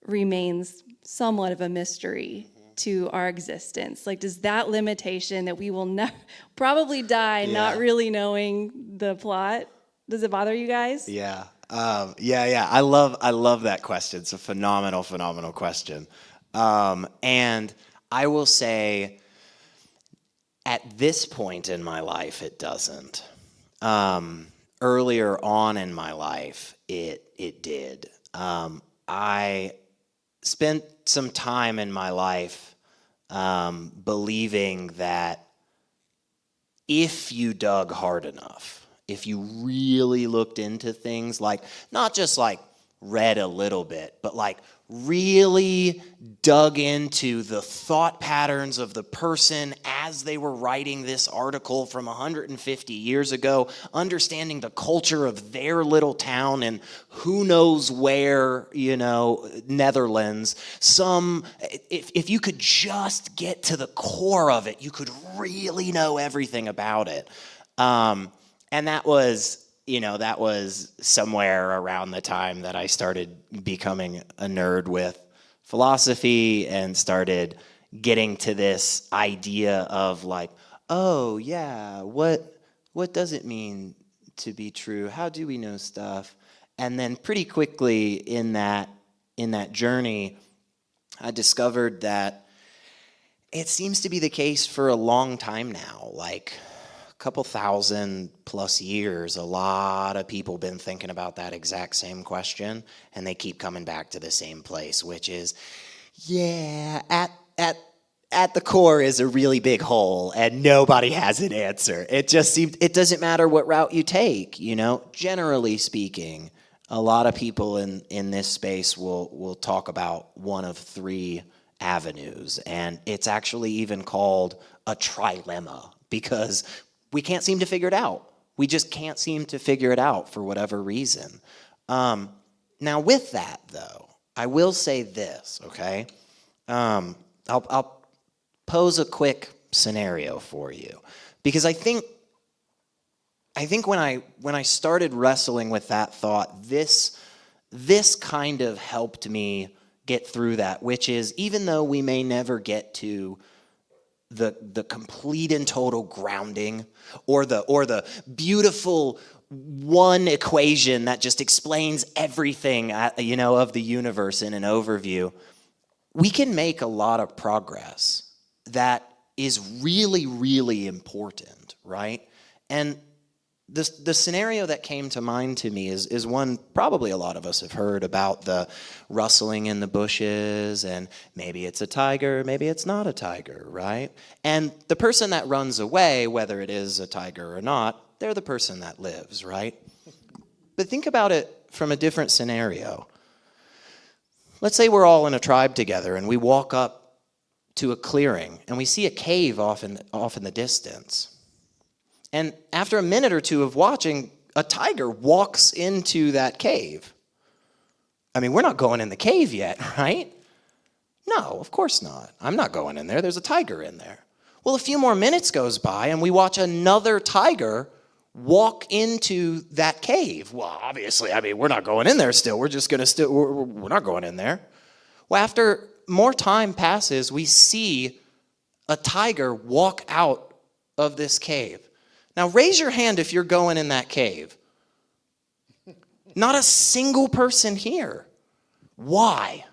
remains somewhat of a mystery to our existence? Like, does that limitation that we will probably die not really knowing the plot, does it bother you guys? Yeah. Yeah. I love that question. It's a phenomenal question. And I will say, at this point in my life, it doesn't. Earlier on in my life, it did. I spent some time in my life believing that if you dug hard enough, if you really looked into things, like not just like read a little bit, but like really dug into the thought patterns of the person as they were writing this article from 150 years ago, understanding the culture of their little town and who knows where, Netherlands. If you could just get to the core of it, you could really know everything about it. And that was somewhere around the time that I started becoming a nerd with philosophy and started getting to this idea of like, oh yeah, what does it mean to be true? How do we know stuff? And then pretty quickly in that journey, I discovered that it seems to be the case for a long time now, like couple 1,000+ years, a lot of people been thinking about that exact same question, and they keep coming back to the same place, which is, at the core is a really big hole, and nobody has an answer. It doesn't matter what route you take, Generally speaking, a lot of people in this space will talk about one of three avenues, and it's actually even called a trilemma, because we can't seem to figure it out. We just can't seem to figure it out for whatever reason. Now, with that, though, I will say this, okay? I'll pose a quick scenario for you, because I think when I started wrestling with that thought, this kind of helped me get through that, which is, even though we may never get to the complete and total grounding or the beautiful one equation that just explains everything of the universe in an overview, we can make a lot of progress that is really, really important, right? And the scenario that came to mind to me is one probably a lot of us have heard about, the rustling in the bushes, and maybe it's a tiger, maybe it's not a tiger, right? And the person that runs away, whether it is a tiger or not, they're the person that lives, right? But think about it from a different scenario. Let's say we're all in a tribe together and we walk up to a clearing and we see a cave off in the distance. And after a minute or two of watching, a tiger walks into that cave. I mean, we're not going in the cave yet, right? No, of course not. I'm not going in there. There's a tiger in there. Well, a few more minutes goes by and we watch another tiger walk into that cave. Well, obviously, we're not going in there still. We're not going in there. Well, after more time passes, we see a tiger walk out of this cave. Now, raise your hand if you're going in that cave. Not a single person here. Why?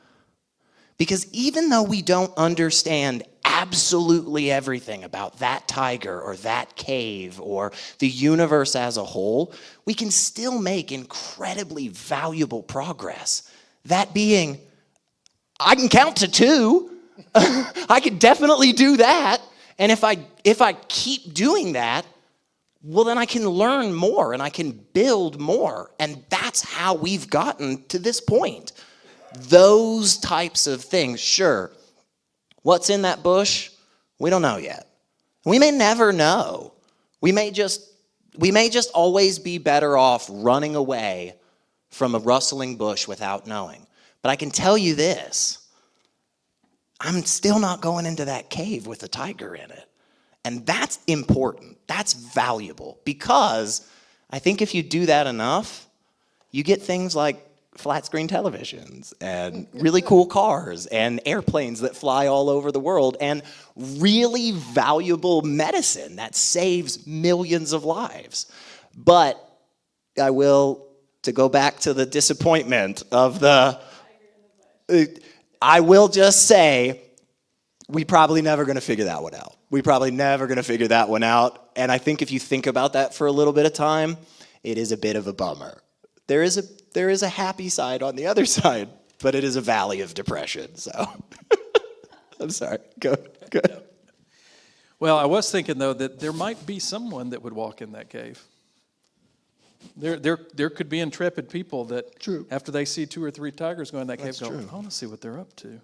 Because even though we don't understand absolutely everything about that tiger or that cave or the universe as a whole, we can still make incredibly valuable progress. That being, I can count to 2. I can definitely do that. And if I keep doing that, well, then I can learn more and I can build more. And that's how we've gotten to this point. Those types of things, sure, What's in that bush? We don't know yet. We may never know. We may just always be better off running away from a rustling bush without knowing. But I can tell you this, I'm still not going into that cave with a tiger in it. And that's important. That's valuable, because I think if you do that enough, you get things like flat screen televisions and really cool cars and airplanes that fly all over the world and really valuable medicine that saves millions of lives. But I will, to go back to the disappointment of I will just say, we probably never going to figure that one out. We probably never going to figure that one out. And I think if you think about that for a little bit of time, it is a bit of a bummer. There is a happy side on the other side, but it is a valley of depression. So I'm sorry. Go. Well, I was thinking, though, that there might be someone that would walk in that cave. There could be intrepid people that, after they see 2 or 3 tigers go in that cave, go, I want to see what they're up to.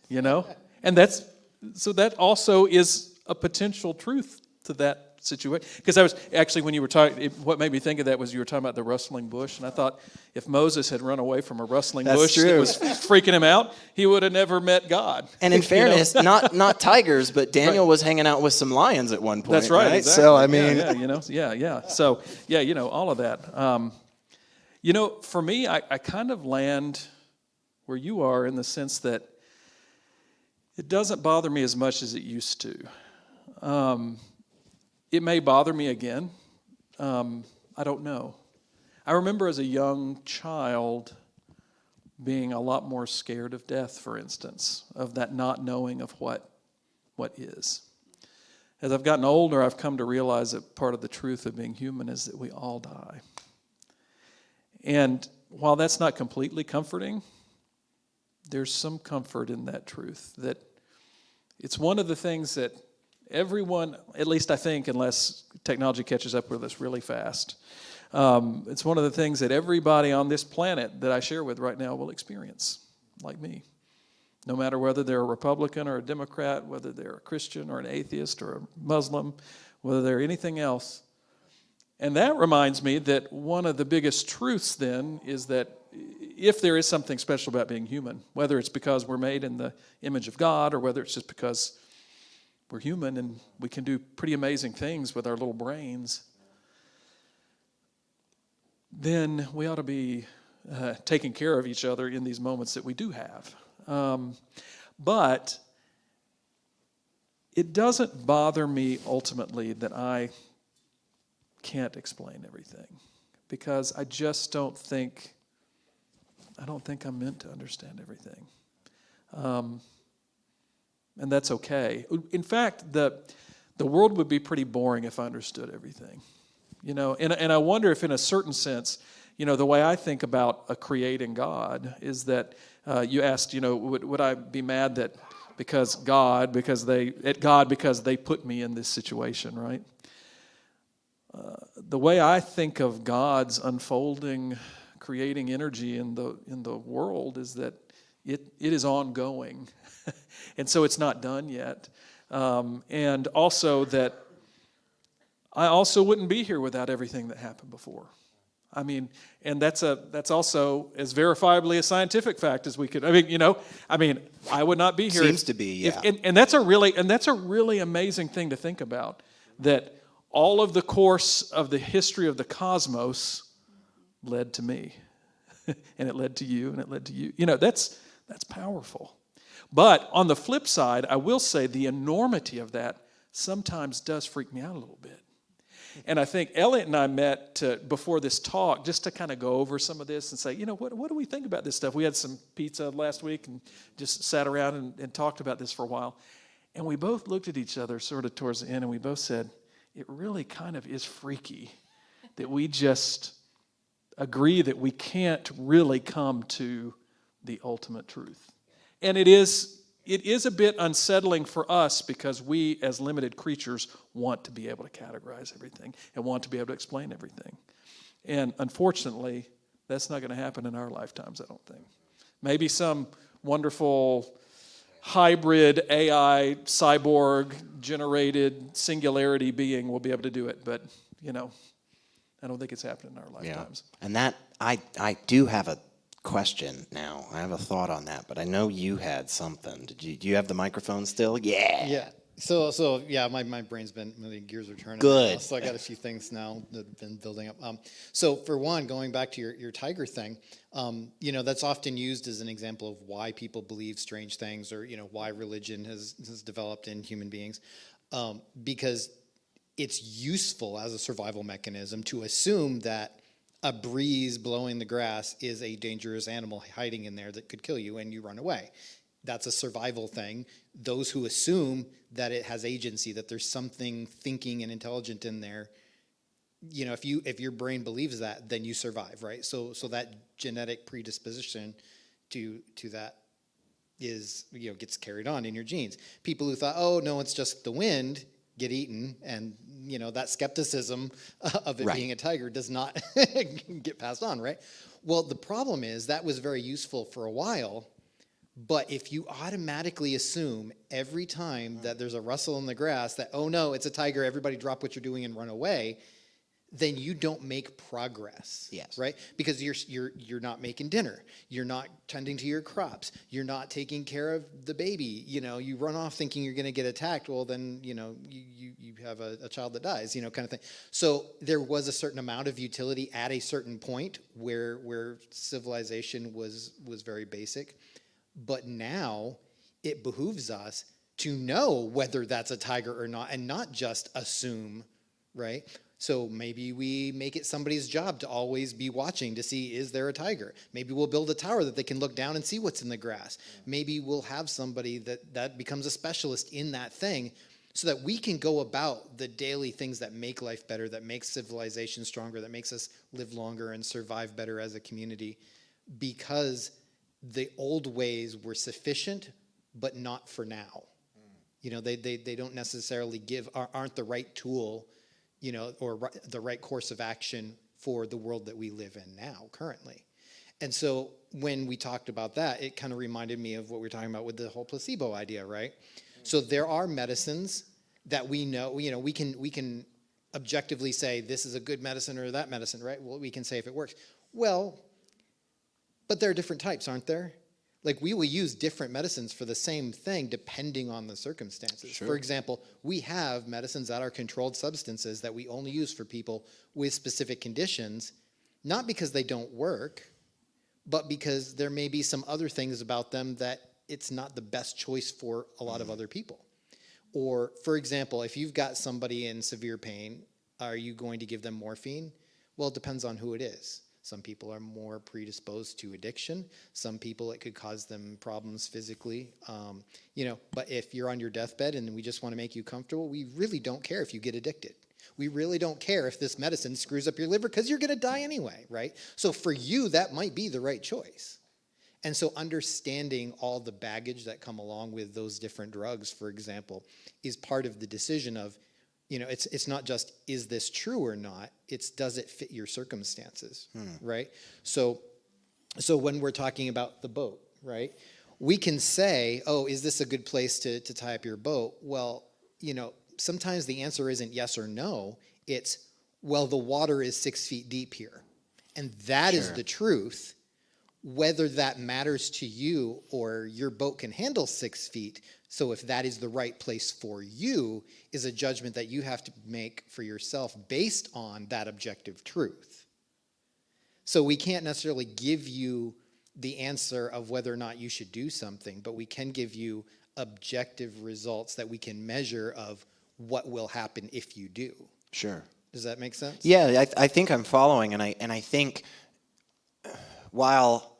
You know? And that also is a potential truth to that situation. Because I was actually, when you were talking, what made me think of that was you were talking about the rustling bush, and I thought if Moses had run away from a rustling bush that was freaking him out, he would have never met God. And in fairness, not tigers, but Daniel was hanging out with some lions at one point. That's right. Exactly. So I mean, So all of that. For me, I kind of land where you are in the sense that it doesn't bother me as much as it used to. It may bother me again. I don't know. I remember as a young child being a lot more scared of death, for instance, of that not knowing of what is. As I've gotten older, I've come to realize that part of the truth of being human is that we all die. And while that's not completely comforting, there's some comfort in that truth, that it's one of the things that everyone, at least I think, unless technology catches up with us really fast, it's one of the things that everybody on this planet that I share with right now will experience, like me. No matter whether they're a Republican or a Democrat, whether they're a Christian or an atheist or a Muslim, whether they're anything else. And that reminds me that one of the biggest truths then is that if there is something special about being human, whether it's because we're made in the image of God or whether it's just because we're human and we can do pretty amazing things with our little brains, then we ought to be taking care of each other in these moments that we do have. But it doesn't bother me ultimately that I can't explain everything, because I just don't think I'm meant to understand everything. And that's okay. In fact, the world would be pretty boring if I understood everything. And I wonder if in a certain sense, the way I think about a creating God is that you asked, would I be mad that because they put me in this situation, right? The way I think of God's unfolding, creating energy in the world is that it is ongoing, and so it's not done yet. And also that I also wouldn't be here without everything that happened before. I mean, and that's also as verifiably a scientific fact as we could. I would not be here. Seems to be, yeah. And that's a really amazing thing to think about, that all of the course of the history of the cosmos led to me, and it led to you, and it led to you. That's powerful. But on the flip side, I will say the enormity of that sometimes does freak me out a little bit. And I think Elliot and I met before this talk just to kind of go over some of this and say, what do we think about this stuff? We had some pizza last week and just sat around and talked about this for a while. And we both looked at each other sort of towards the end, and we both said, it really kind of is freaky that we just agree that we can't really come to the ultimate truth. And it is a bit unsettling for us, because we as limited creatures want to be able to categorize everything and want to be able to explain everything. And unfortunately, that's not going to happen in our lifetimes, I don't think. Maybe some wonderful hybrid AI cyborg generated singularity being will be able to do it. But, I don't think it's happening in our lifetimes. And that, I do have a question now. I have a thought on that, but I know you had something. Do you have the microphone still? Yeah. Yeah. So yeah, my brain's been, the gears are turning. Good. Now, so I got a few things now that have been building up. So for one, going back to your tiger thing, that's often used as an example of why people believe strange things, or why religion has developed in human beings, because it's useful as a survival mechanism to assume that a breeze blowing the grass is a dangerous animal hiding in there that could kill you, and you run away. That's a survival thing. Those who assume that it has agency, that there's something thinking and intelligent in there, if your brain believes that, then you survive, right? So that genetic predisposition to that is, gets carried on in your genes. People who thought, oh no, it's just the wind, get eaten, and that skepticism of it being a tiger does not get passed on, right? Well, the problem is that was very useful for a while. But if you automatically assume every time that there's a rustle in the grass that, oh no, it's a tiger, everybody drop what you're doing and run away, then you don't make progress. Yes. Right? Because you're not making dinner. You're not tending to your crops. You're not taking care of the baby. You run off thinking you're going to get attacked. Well, then, you have a child that dies, kind of thing. So there was a certain amount of utility at a certain point where civilization was very basic. But now it behooves us to know whether that's a tiger or not, and not just assume, right? So maybe we make it somebody's job to always be watching to see, is there a tiger? Maybe we'll build a tower that they can look down and see what's in the grass. Maybe we'll have somebody that becomes a specialist in that thing, so that we can go about the daily things that make life better, that makes civilization stronger, that makes us live longer and survive better as a community, because the old ways were sufficient, but not for now. They don't necessarily aren't the right tool, or the right course of action for the world that we live in now, currently. And so when we talked about that, it kind of reminded me of what we were talking about with the whole placebo idea, right? So there are medicines that we know, we can objectively say this is a good medicine or that medicine, right? Well, we can say if it works. Well, but there are different types, aren't there? Like, we will use different medicines for the same thing depending on the circumstances. Sure. For example, we have medicines that are controlled substances that we only use for people with specific conditions, not because they don't work, but because there may be some other things about them that it's not the best choice for a lot of other people. Or, for example, if you've got somebody in severe pain, are you going to give them morphine? Well, it depends on who it is. Some people are more predisposed to addiction. Some people, it could cause them problems physically. But if you're on your deathbed and we just want to make you comfortable, we really don't care if you get addicted. We really don't care if this medicine screws up your liver, because you're going to die anyway, right? So for you, that might be the right choice. And so understanding all the baggage that come along with those different drugs, for example, is part of the decision of, it's not just, is this true or not? It's, does it fit your circumstances, right? So when we're talking about the boat, right, we can say, oh, is this a good place to tie up your boat? Well, sometimes the answer isn't yes or no. It's, well, the water is 6 feet deep here. And that is the truth. Whether that matters to you or your boat can handle 6 feet, so if that is the right place for you, is a judgment that you have to make for yourself based on that objective truth. So we can't necessarily give you the answer of whether or not you should do something, but we can give you objective results that we can measure of what will happen if you do. Sure. Does that make sense? Yeah, I think I'm following, and I think while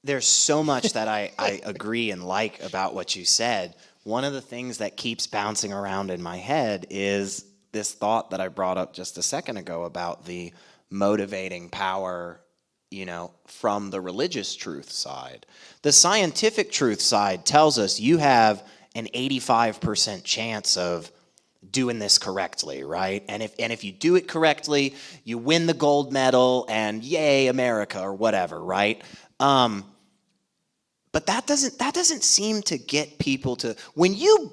there's so much that I agree and like about what you said, one of the things that keeps bouncing around in my head is this thought that I brought up just a second ago about the motivating power, from the religious truth side. The scientific truth side tells us you have an 85% chance of doing this correctly, right? And if you do it correctly, you win the gold medal and yay, America, or whatever, right? But that doesn't seem to get people to, when you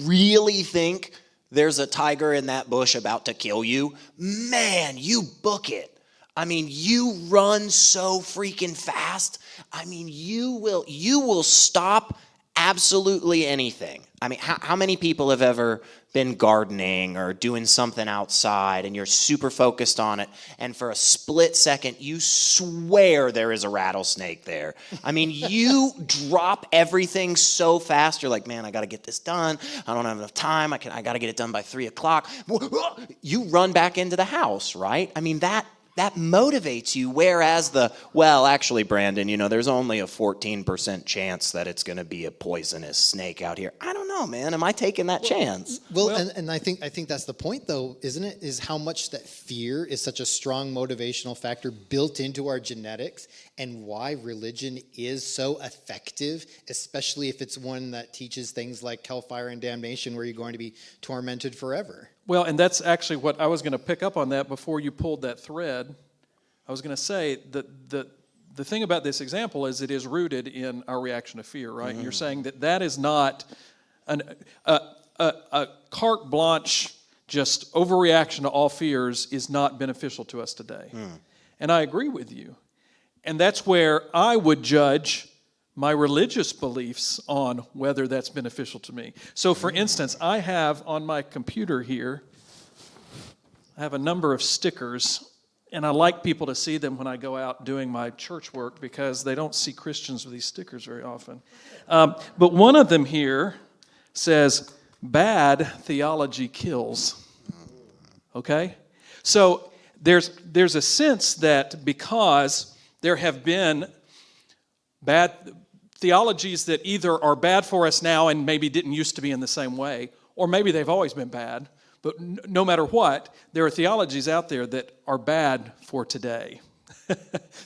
really think there's a tiger in that bush about to kill you, man, you book it. I mean, you run so freaking fast. I mean, you will stop absolutely anything. I mean, how many people have ever been gardening or doing something outside and you're super focused on it, and for a split second you swear there is a rattlesnake there? I mean, you drop everything so fast. You're like, man, I got to get this done. I don't have enough time. I got to get it done by 3:00. You run back into the house, right? I mean, that motivates you, whereas actually, Brandon, there's only a 14% chance that it's going to be a poisonous snake out here. I don't know, man. Am I taking that chance? Well, and I think that's the point, though, isn't it? Is how much that fear is such a strong motivational factor built into our genetics, and why religion is so effective, especially if it's one that teaches things like hellfire and damnation, where you're going to be tormented forever. Well, and that's actually what I was going to pick up on that before you pulled that thread. I was going to say that the thing about this example is it is rooted in our reaction to fear, right? Mm-hmm. You're saying that is not a carte blanche, just overreaction to all fears is not beneficial to us today. And I agree with you. And that's where I would judge my religious beliefs on whether that's beneficial to me. So, for instance, I have on my computer here, I have a number of stickers, and I like people to see them when I go out doing my church work, because they don't see Christians with these stickers very often. But one of them here says, "Bad theology kills." Okay? So there's a sense that because there have been bad theologies that either are bad for us now and maybe didn't used to be in the same way, or maybe they've always been bad, but no matter what, there are theologies out there that are bad for today.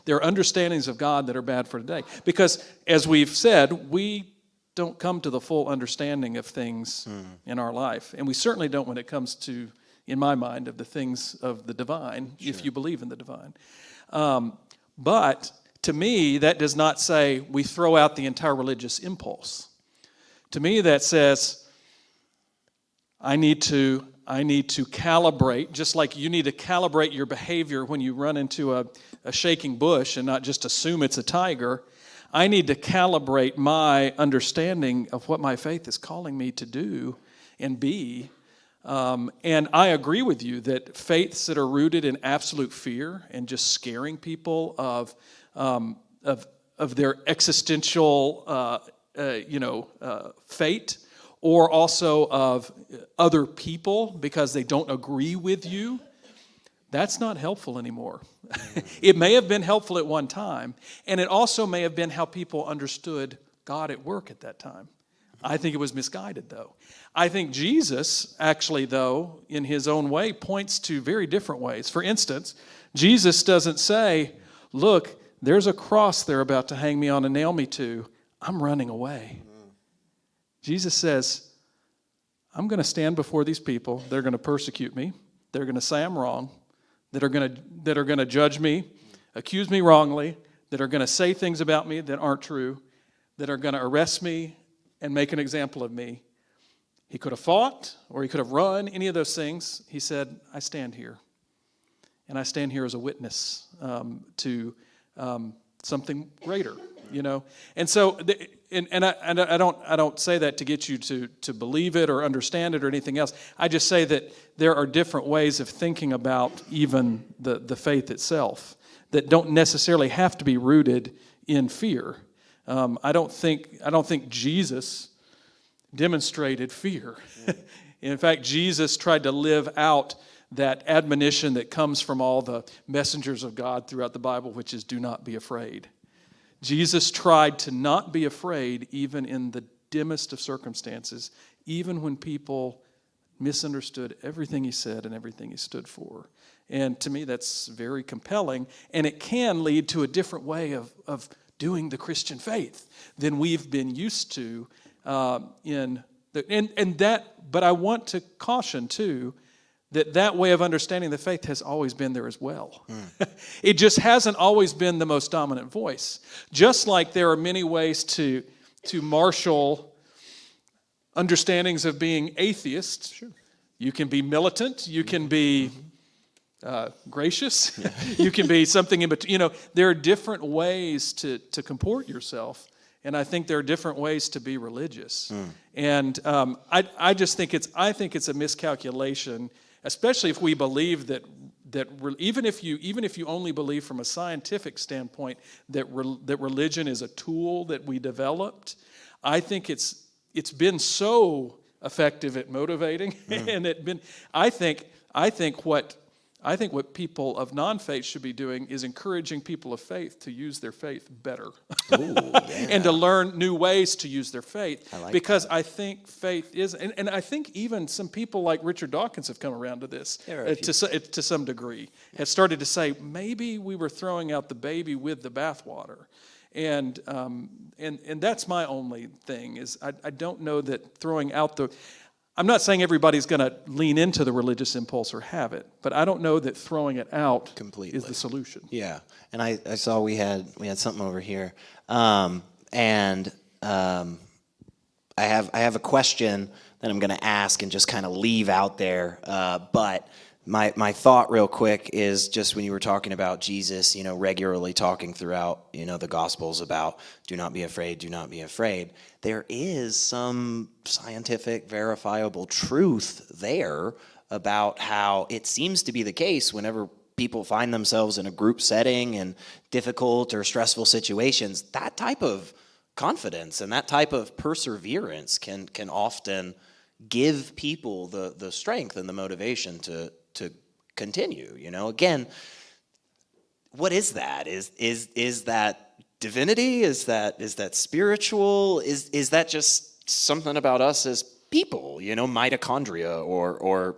There are understandings of God that are bad for today. Because, as we've said, we don't come to the full understanding of things in our life. And we certainly don't when it comes to, in my mind, of the things of the divine, if you believe in the divine. But to me, that does not say we throw out the entire religious impulse. To me, that says I need to calibrate, just like you need to calibrate your behavior when you run into a shaking bush and not just assume it's a tiger. I need to calibrate my understanding of what my faith is calling me to do and be. And I agree with you that faiths that are rooted in absolute fear and just scaring people of their existential, fate, or also of other people because they don't agree with you, that's not helpful anymore. It may have been helpful at one time, and it also may have been how people understood God at work at that time. I think it was misguided, though. I think Jesus, actually, though, in his own way, points to very different ways. For instance, Jesus doesn't say, look, there's a cross they're about to hang me on and nail me to. I'm running away. Jesus says, I'm going to stand before these people. They're going to persecute me. They're going to say I'm wrong. That are going to judge me, accuse me wrongly, that are going to say things about me that aren't true, that are going to arrest me and make an example of me. He could have fought or he could have run, any of those things. He said, I stand here. And I stand here as a witness to something greater, And so, I don't say that to get you to believe it or understand it or anything else. I just say that there are different ways of thinking about even the faith itself that don't necessarily have to be rooted in fear. I don't think Jesus demonstrated fear. In fact, Jesus tried to live out that admonition that comes from all the messengers of God throughout the Bible, which is do not be afraid. Jesus tried to not be afraid even in the dimmest of circumstances, even when people misunderstood everything he said and everything he stood for. And to me, that's very compelling, and it can lead to a different way of doing the Christian faith than we've been used to. But I want to caution too that way of understanding the faith has always been there as well. It just hasn't always been the most dominant voice. Just like there are many ways to marshal understandings of being atheist. Sure. You can be militant, you can be gracious, you can be something in between. There are different ways to comport yourself. And I think there are different ways to be religious, and I just think it's a miscalculation, especially if we believe that even if you only believe from a scientific standpoint that religion is a tool that we developed. I think it's been so effective at motivating, and I think what people of non-faith should be doing is encouraging people of faith to use their faith better. Ooh, yeah. And to learn new ways to use their faith. I like because that. I think faith is, and I think even some people like Richard Dawkins have come around to this to some degree, have started to say, maybe we were throwing out the baby with the bathwater. And that's my only thing, is I don't know that throwing out I'm not saying everybody's going to lean into the religious impulse or have it, but I don't know that throwing it out Completely is the solution. Yeah, and I saw we had something over here, I have a question that I'm going to ask and just kind of leave out there, but my thought real quick is just when you were talking about Jesus, regularly talking throughout, the Gospels about do not be afraid, do not be afraid. There is some scientific verifiable truth there about how it seems to be the case whenever people find themselves in a group setting and difficult or stressful situations, that type of confidence and that type of perseverance can often give people the strength and the motivation to continue. Again, what is that? Is that divinity? Is that spiritual? Is that just something about us as people? Mitochondria or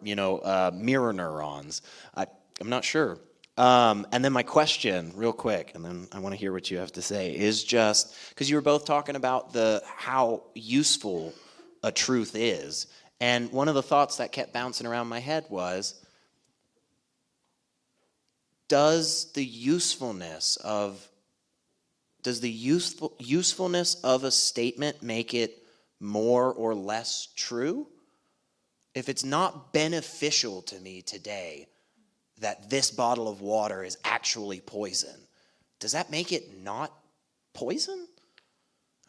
mirror neurons? I'm not sure. And then my question, real quick, and then I want to hear what you have to say, is just because you were both talking about how useful a truth is, and one of the thoughts that kept bouncing around my head was, does the usefulness of a statement make it more or less true? If it's not beneficial to me today that this bottle of water is actually poison, does that make it not poison?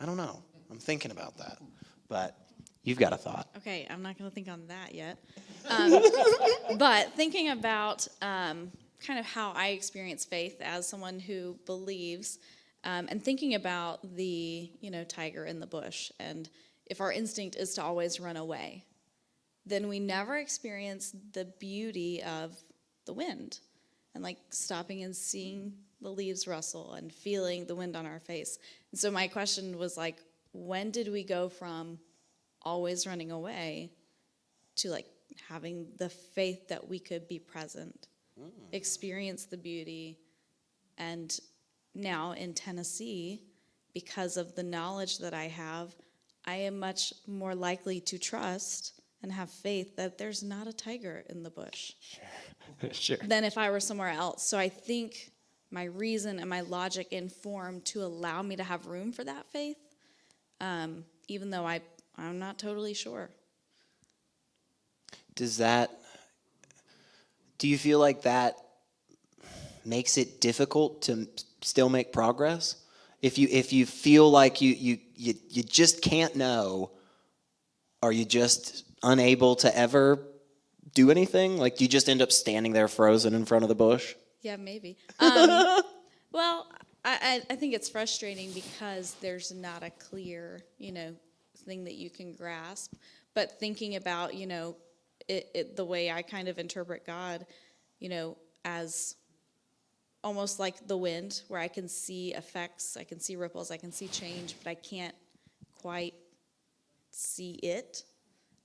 I don't know. I'm thinking about that. But you've got a thought. Okay, I'm not going to think on that yet. But thinking about kind of how I experience faith as someone who believes, and thinking about the tiger in the bush, and if our instinct is to always run away, then we never experience the beauty of the wind, and like stopping and seeing the leaves rustle and feeling the wind on our face. And so my question was like, when did we go from always running away to like having the faith that we could be present, experience the beauty? And now in Tennessee, because of the knowledge that I have, I am much more likely to trust and have faith that there's not a tiger in the bush Sure. than if I were somewhere else. So I think my reason and my logic informed to allow me to have room for that faith, even though I'm not totally sure. Do you feel like that makes it difficult to still make progress? If you feel like you just can't know, are you just unable to ever do anything? Like, do you just end up standing there frozen in front of the bush? Yeah, maybe. Well, I think it's frustrating because there's not a clear, thing that you can grasp. But thinking about, the way I kind of interpret God, as almost like the wind, where I can see effects, I can see ripples, I can see change, but I can't quite see it.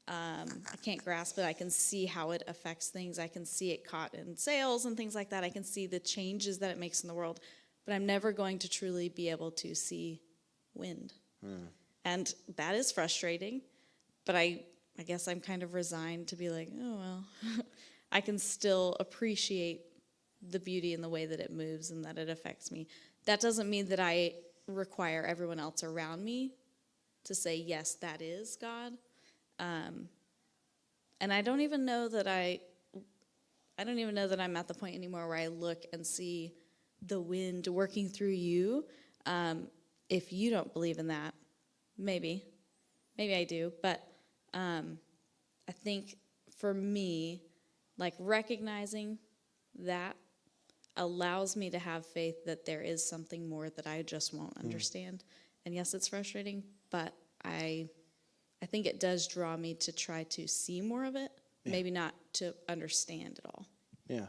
I can't grasp it. I can see how it affects things. I can see it caught in sails and things like that. I can see the changes that it makes in the world, but I'm never going to truly be able to see wind. And that is frustrating, but I guess I'm kind of resigned to be like, oh, well, I can still appreciate the beauty in the way that it moves and that it affects me. That doesn't mean that I require everyone else around me to say, yes, that is God. And I don't even know that I'm at the point anymore where I look and see the wind working through you. If you don't believe in that, maybe I do. But I think for me, like recognizing that allows me to have faith that there is something more that I just won't understand. And yes, it's frustrating, but I think it does draw me to try to see more of it, maybe not to understand it all. Yeah.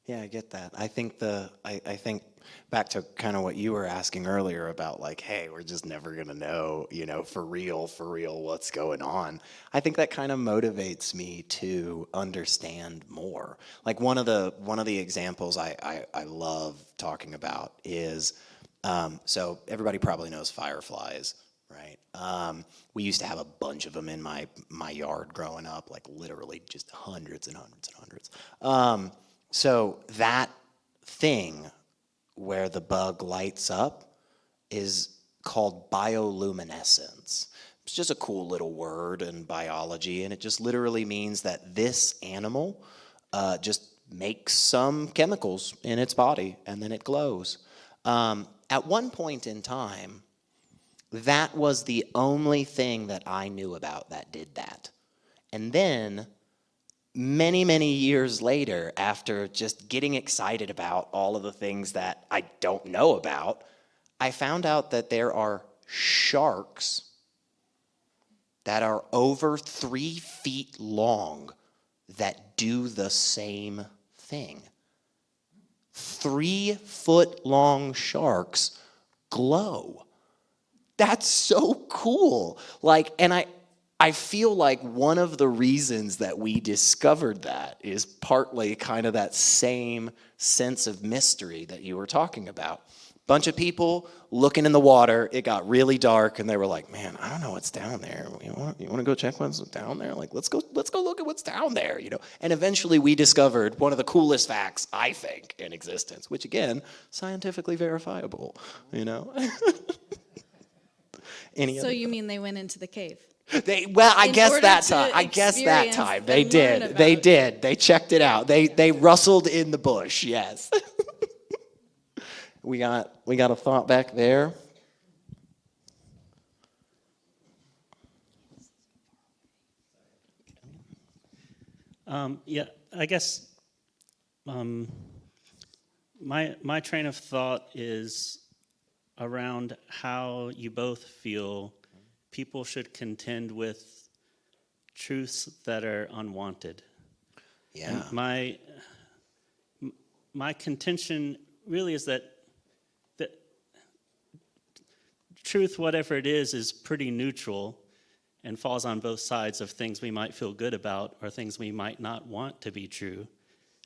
Yeah, I get that. I think I think back to kind of what you were asking earlier about like, hey, we're just never gonna know, for real, what's going on. I think that kind of motivates me to understand more. Like one of the examples I love talking about is so everybody probably knows fireflies, right? We used to have a bunch of them in my yard growing up, like literally just hundreds and hundreds and hundreds. So that thing where the bug lights up is called bioluminescence. It's just a cool little word in biology, and it just literally means that this animal just makes some chemicals in its body, and then it glows. At one point in time, that was the only thing that I knew about that did that. And then many, many years later, after just getting excited about all of the things that I don't know about, I found out that there are sharks that are over 3 feet long that do the same thing. 3-foot-long sharks glow. That's so cool. And I feel like one of the reasons that we discovered that is partly kind of that same sense of mystery that you were talking about. Bunch of people looking in the water, it got really dark, and they were like, man, I don't know what's down there. You want to go check what's down there? Like, let's go look at what's down there, And eventually we discovered one of the coolest facts, I think, in existence, which again, scientifically verifiable, So you mean they went into the cave? I In guess order that to time. I guess that experience time. and They learn did. about They it. did. They checked it out. They rustled in the bush. Yes. We got a thought back there. Yeah, I guess my train of thought is around how you both feel people should contend with truths that are unwanted. Yeah. And my contention really is that truth, whatever it is pretty neutral and falls on both sides of things we might feel good about or things we might not want to be true.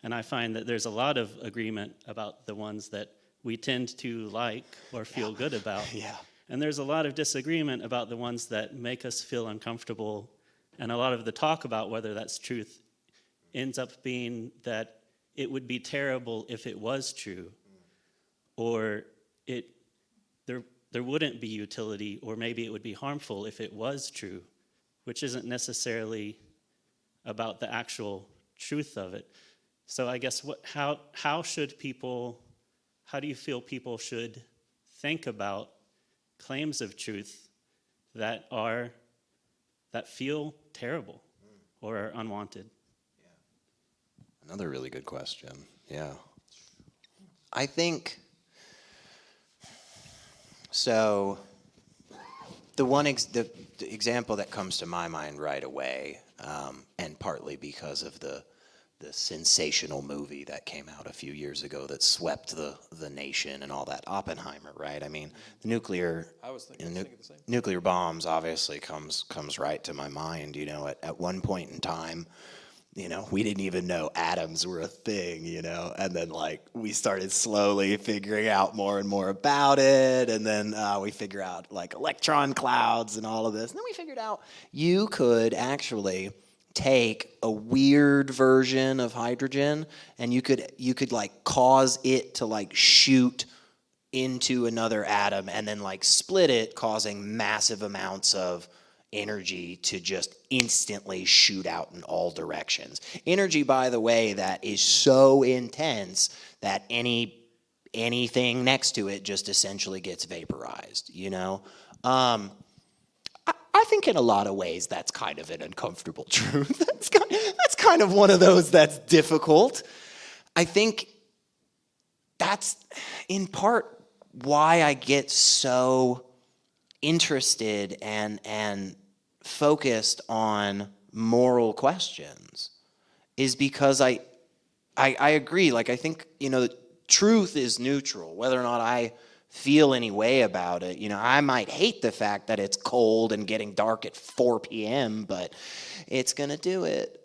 And I find that there's a lot of agreement about the ones that we tend to like or feel good about. Yeah. And there's a lot of disagreement about the ones that make us feel uncomfortable. And a lot of the talk about whether that's truth ends up being that it would be terrible if it was true, or there wouldn't be utility, or maybe it would be harmful if it was true, which isn't necessarily about the actual truth of it. So I guess how do you feel people should think about claims of truth that feel terrible or are unwanted? Another really good question. Yeah. I think so. The example that comes to my mind right away, and partly because of the sensational movie that came out a few years ago that swept the nation and all that, Oppenheimer, right? I mean, the nuclear thinking the same. nuclear bombs obviously comes right to my mind. At one point in time, we didn't even know atoms were a thing, and then we started slowly figuring out more and more about it, and then we figure out electron clouds and all of this, and then we figured out you could actually take a weird version of hydrogen and you could like cause it to like shoot into another atom and then like split it, causing massive amounts of energy to just instantly shoot out in all directions. Energy, by the way, that is so intense that anything next to it just essentially gets vaporized, you know? I think in a lot of ways that's kind of an uncomfortable truth. That's kind of one of those that's difficult. I think that's in part why I get so interested and focused on moral questions, is because I agree. Like, I think, you know, truth is neutral, whether or not I feel any way about it. You know, I might hate the fact that it's cold and getting dark at 4 p.m., but it's going to do it.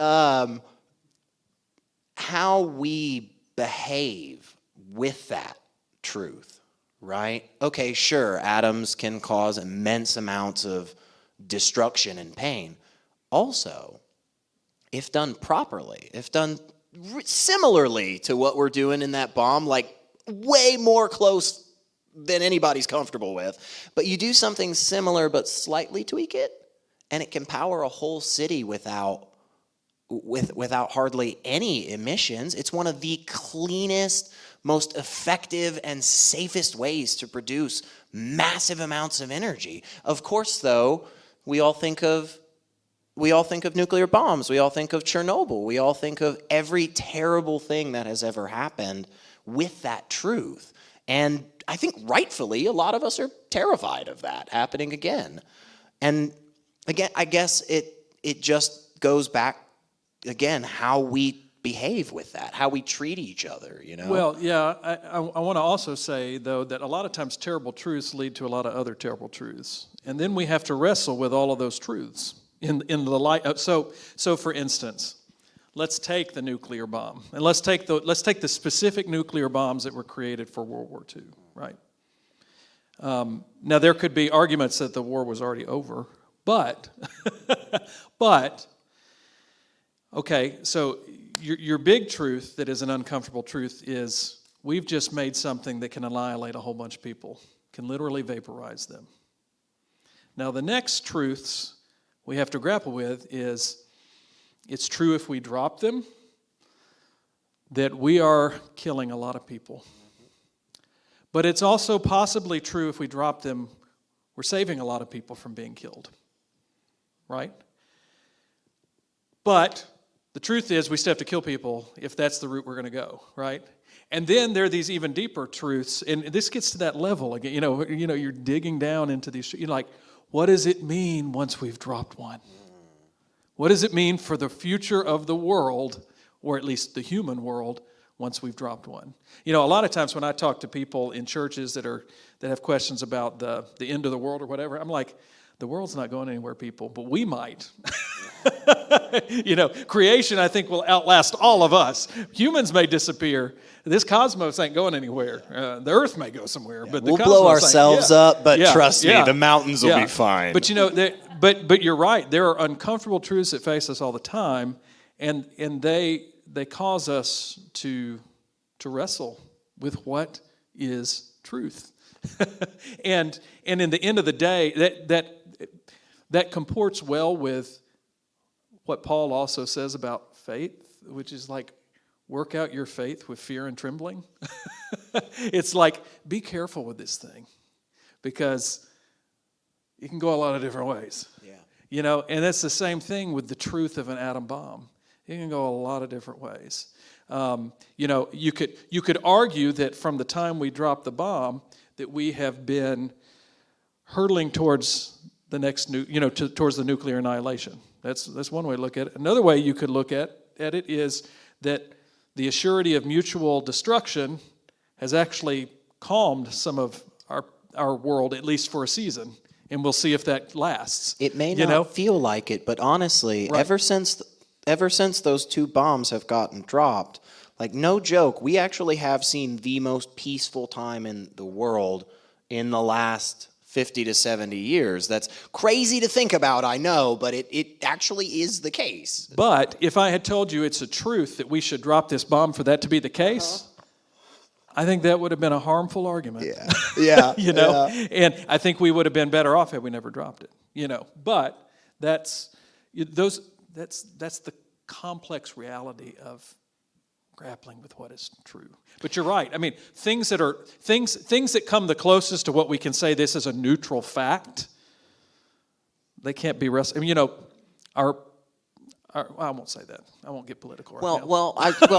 How we behave with that truth, right? Okay, sure, atoms can cause immense amounts of destruction and pain. Also, if done properly, if done similarly to what we're doing in that bomb, like way more close than anybody's comfortable with, but you do something similar but slightly tweak it, and it can power a whole city without hardly any emissions. It's one of the cleanest, most effective, and safest ways to produce massive amounts of energy. Of course, though, we all think of nuclear bombs. We all think of Chernobyl. We all think of every terrible thing that has ever happened with that truth. And I think rightfully, a lot of us are terrified of that happening again. And again, I guess it just goes back, again, how we behave with that, how we treat each other, you know? Well, yeah, I want to also say, though, that a lot of times terrible truths lead to a lot of other terrible truths. And then we have to wrestle with all of those truths in the light of, so for instance, let's take the nuclear bomb, and let's take the specific nuclear bombs that were created for World War II, right? Now, there could be arguments that the war was already over, but okay, so your big truth that is an uncomfortable truth is we've just made something that can annihilate a whole bunch of people, can literally vaporize them. Now, the next truths we have to grapple with is it's true if we drop them that we are killing a lot of people. But it's also possibly true if we drop them, we're saving a lot of people from being killed, right? But the truth is we still have to kill people if that's the route we're going to go, right? And then there are these even deeper truths, and this gets to that level again. You know, you're digging down into these. You're like, what does it mean once we've dropped one? What does it mean for the future of the world, or at least the human world, once we've dropped one? You know, a lot of times when I talk to people in churches that have questions about the end of the world or whatever, I'm like, the world's not going anywhere, people, but we might. You know, creation, I think, will outlast all of us. Humans may disappear. This cosmos ain't going anywhere. The Earth may go somewhere, but the we'll cosmos blow ourselves up, but trust me, the mountains will yeah. be fine. But you know, but you're right. There are uncomfortable truths that face us all the time, and they cause us to wrestle with what is truth. and in the end of the day, that comports well with what Paul also says about faith, which is like, work out your faith with fear and trembling. It's like, be careful with this thing, because it can go a lot of different ways. Yeah. You know, and that's the same thing with the truth of an atom bomb. It can go a lot of different ways. You know, you could argue that from the time we dropped the bomb, that we have been hurtling towards the next towards the nuclear annihilation. That's one way to look at it. Another way you could look at it is that the assurity of mutual destruction has actually calmed some of our world, at least for a season, and we'll see if that lasts. It may not feel like it, but honestly, right. ever since those 2 bombs have gotten dropped, like, no joke, we actually have seen the most peaceful time in the world in the last 50 to 70 years. That's crazy to think about, I know, but it actually is the case. But if I had told you it's a truth that we should drop this bomb for that to be the case, I think that would have been a harmful argument. Yeah. You know, and I think we would have been better off had we never dropped it. You know, but that's the complex reality of grappling with what is true. But you're right. I mean, things that come the closest to what we can say this is a neutral fact, they can't be wrestled. I mean, you know, I won't say that. I won't get political right now. Well,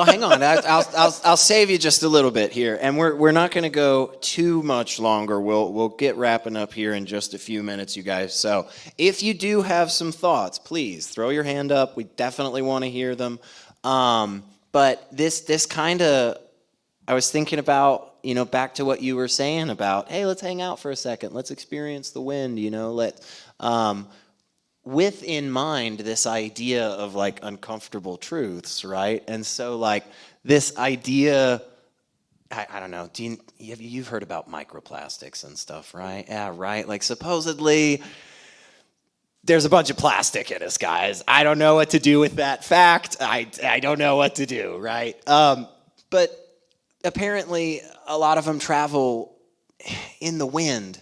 hang on. I'll save you just a little bit here, and we're not going to go too much longer. We'll get wrapping up here in just a few minutes, you guys. So if you do have some thoughts, please throw your hand up. We definitely want to hear them. But this kind of, I was thinking about, you know, back to what you were saying about, hey, let's hang out for a second. Let's experience the wind, you know, with in mind this idea of like uncomfortable truths, right? And so like this idea, I don't know, you've heard about microplastics and stuff, right? Yeah, right? Like supposedly there's a bunch of plastic in us, guys. I don't know what to do with that fact. I don't know what to do, right? But apparently a lot of them travel in the wind,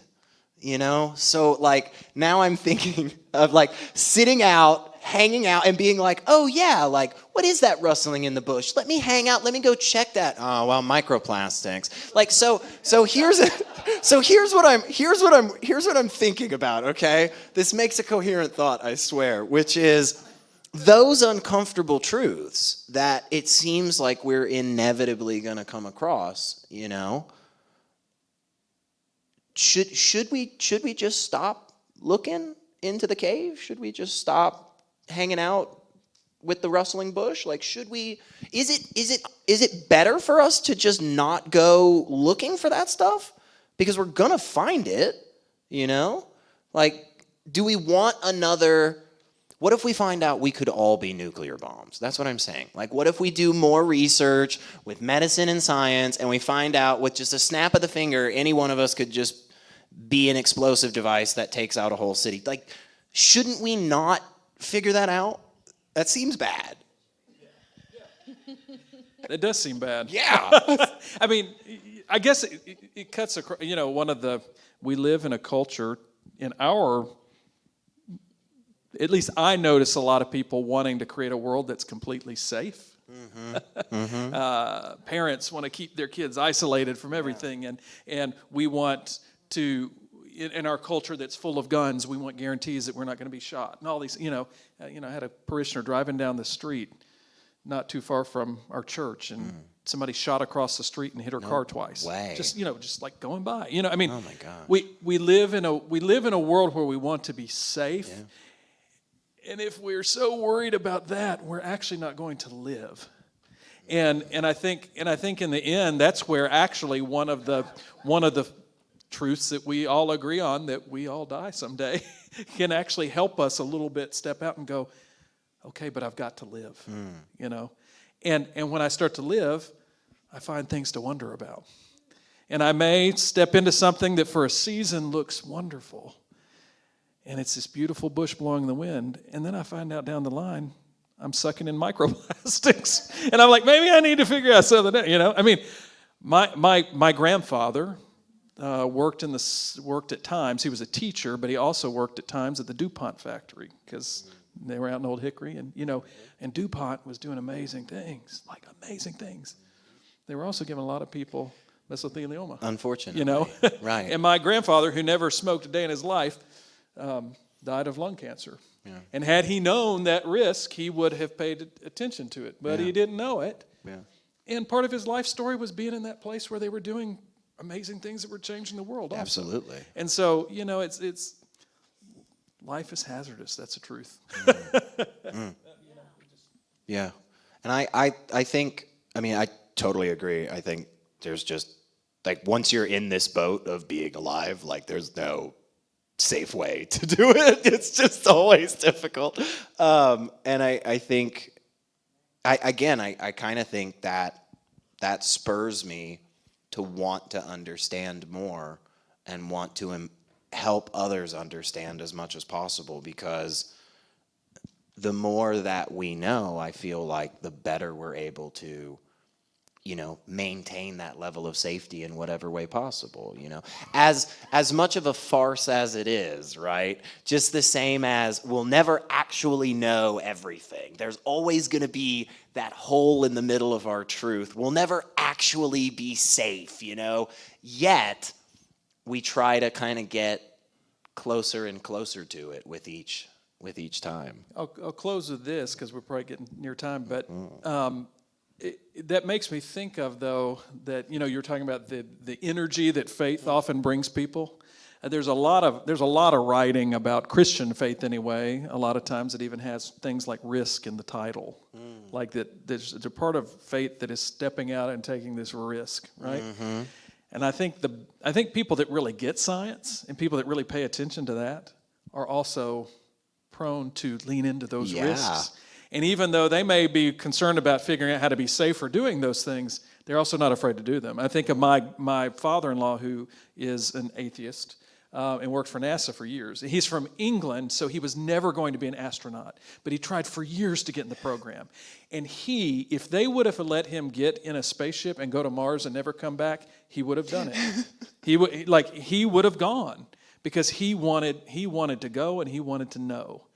you know? So like now I'm thinking of like sitting out, hanging out and being like, oh yeah, like what is that rustling in the bush? Let me hang out, let me go check that. Oh, well, microplastics. Like so here's what I'm thinking about, okay? This makes a coherent thought, I swear, which is those uncomfortable truths that it seems like we're inevitably going to come across, you know? Should we just stop looking into the cave? Should we just stop hanging out with the rustling bush? Like, should we? Is it better for us to just not go looking for that stuff because we're gonna find it? You know, like, do we want another? What if we find out we could all be nuclear bombs? That's what I'm saying. Like, what if we do more research with medicine and science and we find out with just a snap of the finger, any one of us could just be an explosive device that takes out a whole city? Like, shouldn't we not figure that out? That seems bad. It does seem bad. Yeah. I mean, I guess it cuts across, you know, we live in a culture at least I notice a lot of people wanting to create a world that's completely safe. Parents want to keep their kids isolated from everything, and we want to, in our culture that's full of guns, we want guarantees that we're not going to be shot. And all these, I had a parishioner driving down the street not too far from our church, and somebody shot across the street and hit her car twice. Way. Just like going by. I mean, oh my God. we live in a world where we want to be safe. Yeah. And if we're so worried about that, we're actually not going to live. And I think in the end, that's where actually one of the truths that we all agree on, that we all die someday, can actually help us a little bit step out and go, okay, but I've got to live, you know. And when I start to live, I find things to wonder about. And I may step into something that for a season looks wonderful, and it's this beautiful bush blowing in the wind, and then I find out down the line I'm sucking in microplastics. And I'm like, maybe I need to figure out something, you know? I mean, my grandfather worked at times. He was a teacher, but he also worked at times at the DuPont factory, because they were out in Old Hickory, and and DuPont was doing amazing things. They were also giving a lot of people mesothelioma. Unfortunately. You know? Right. And my grandfather, who never smoked a day in his life, died of lung cancer. Yeah. And had he known that risk, he would have paid attention to it. But he didn't know it. Yeah. And part of his life story was being in that place where they were doing amazing things that were changing the world also. Absolutely. And so, it's life is hazardous. That's the truth. Yeah. And I think, I totally agree. I think there's just, like, once you're in this boat of being alive, like, there's no safe way to do it. It's just always difficult. And I think, I kind of think that spurs me to want to understand more and want to help others understand as much as possible, because the more that we know, I feel like the better we're able to, maintain that level of safety in whatever way possible, as much of a farce as it is, right? Just the same as we'll never actually know everything. There's always going to be that hole in the middle of our truth. We'll never actually be safe, yet we try to kind of get closer and closer to it with each time. I'll close with this because we're probably getting near time, but that makes me think of, though, that you're talking about the energy that faith often brings people. There's a lot of writing about Christian faith anyway. A lot of times it even has things like risk in the title, like that. There's a part of faith that is stepping out and taking this risk, right? Mm-hmm. And I think people that really get science and people that really pay attention to that are also prone to lean into those risks. And even though they may be concerned about figuring out how to be safer doing those things, they're also not afraid to do them. I think of my father-in-law, who is an atheist and worked for NASA for years. He's from England, so he was never going to be an astronaut. But he tried for years to get in the program. And if they would have let him get in a spaceship and go to Mars and never come back, he would have done it. He would have gone, because he wanted to go and he wanted to know.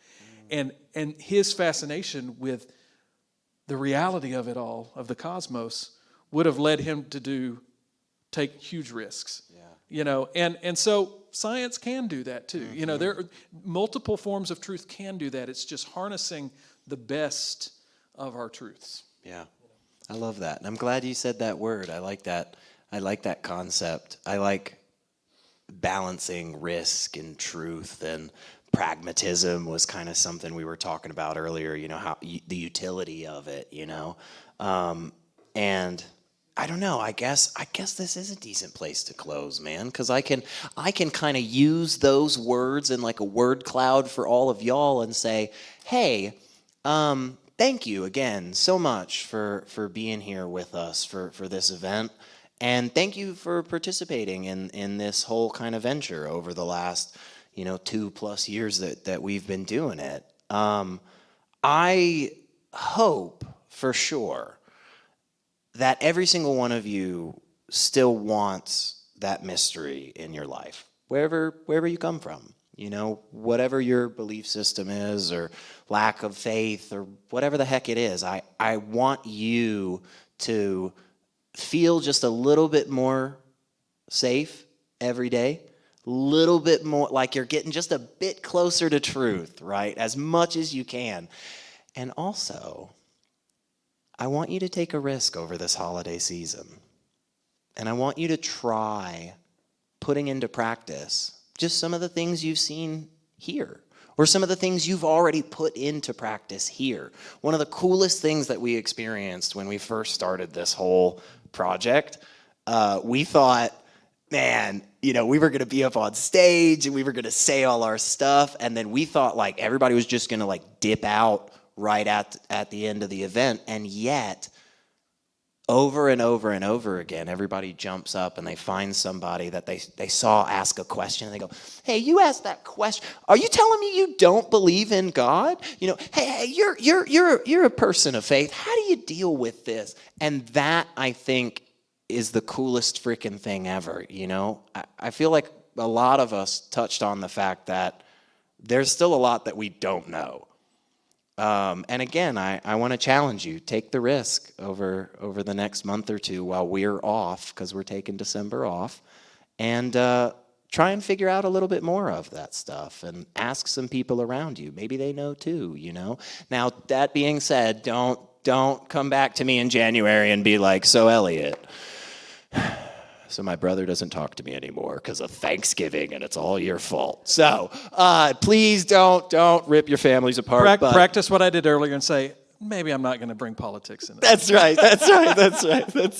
And his fascination with the reality of it all, of the cosmos, would have led him to take huge risks. Yeah. And so science can do that too. Mm-hmm. There are multiple forms of truth can do that. It's just harnessing the best of our truths. Yeah. I love that. And I'm glad you said that word. I like that. I like that concept. I like balancing risk and truth, and pragmatism was kind of something we were talking about earlier, how the utility of it, and I don't know, I guess this is a decent place to close, man, because I can kind of use those words in like a word cloud for all of y'all and say, hey, thank you again so much for being here with us for this event. And thank you for participating in this whole kind of venture over the last 2+ years that we've been doing it. I hope for sure that every single one of you still wants that mystery in your life, wherever you come from, whatever your belief system is, or lack of faith, or whatever the heck it is. I want you to feel just a little bit more safe every day. Little bit more, like you're getting just a bit closer to truth, right? As much as you can. And also, I want you to take a risk over this holiday season. And I want you to try putting into practice just some of the things you've seen here, or some of the things you've already put into practice here. One of the coolest things that we experienced when we first started this whole project, we thought, man, we were going to be up on stage and we were going to say all our stuff. And then we thought like everybody was just going to like dip out right at the end of the event. And yet, over and over and over again, everybody jumps up and they find somebody that they saw ask a question, and they go, hey, you asked that question. Are you telling me you don't believe in God? Hey, you're a person of faith. How do you deal with this? And that, I think, is the coolest freaking thing ever. I feel like a lot of us touched on the fact that there's still a lot that we don't know. And again, I want to challenge you. Take the risk over the next month or two while we're off, because we're taking December off, and try and figure out a little bit more of that stuff, and ask some people around you. Maybe they know too, Now, that being said, don't come back to me in January and be like, so Elliot, so my brother doesn't talk to me anymore because of Thanksgiving, and it's all your fault. So please don't rip your families apart. Practice what I did earlier and say, maybe I'm not going to bring politics into this. That's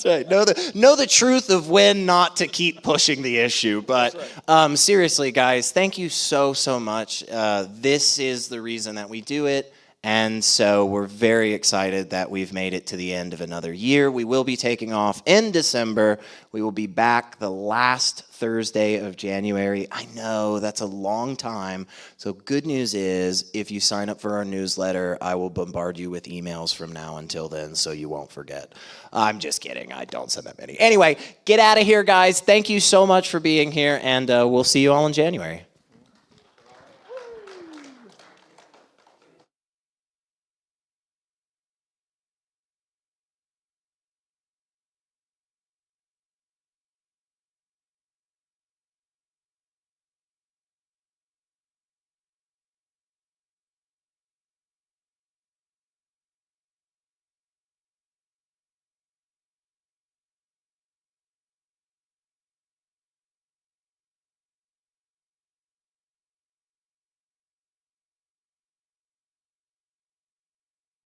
right. Know the truth of when not to keep pushing the issue. But seriously, guys, thank you so much. This is the reason that we do it. And so we're very excited that we've made it to the end of another year. We will be taking off in December. We will be back the last Thursday of January. I know that's a long time. So good news is if you sign up for our newsletter, I will bombard you with emails from now until then so you won't forget. I'm just kidding. I don't send that many. Anyway, get out of here, guys. Thank you so much for being here, and we'll see you all in January.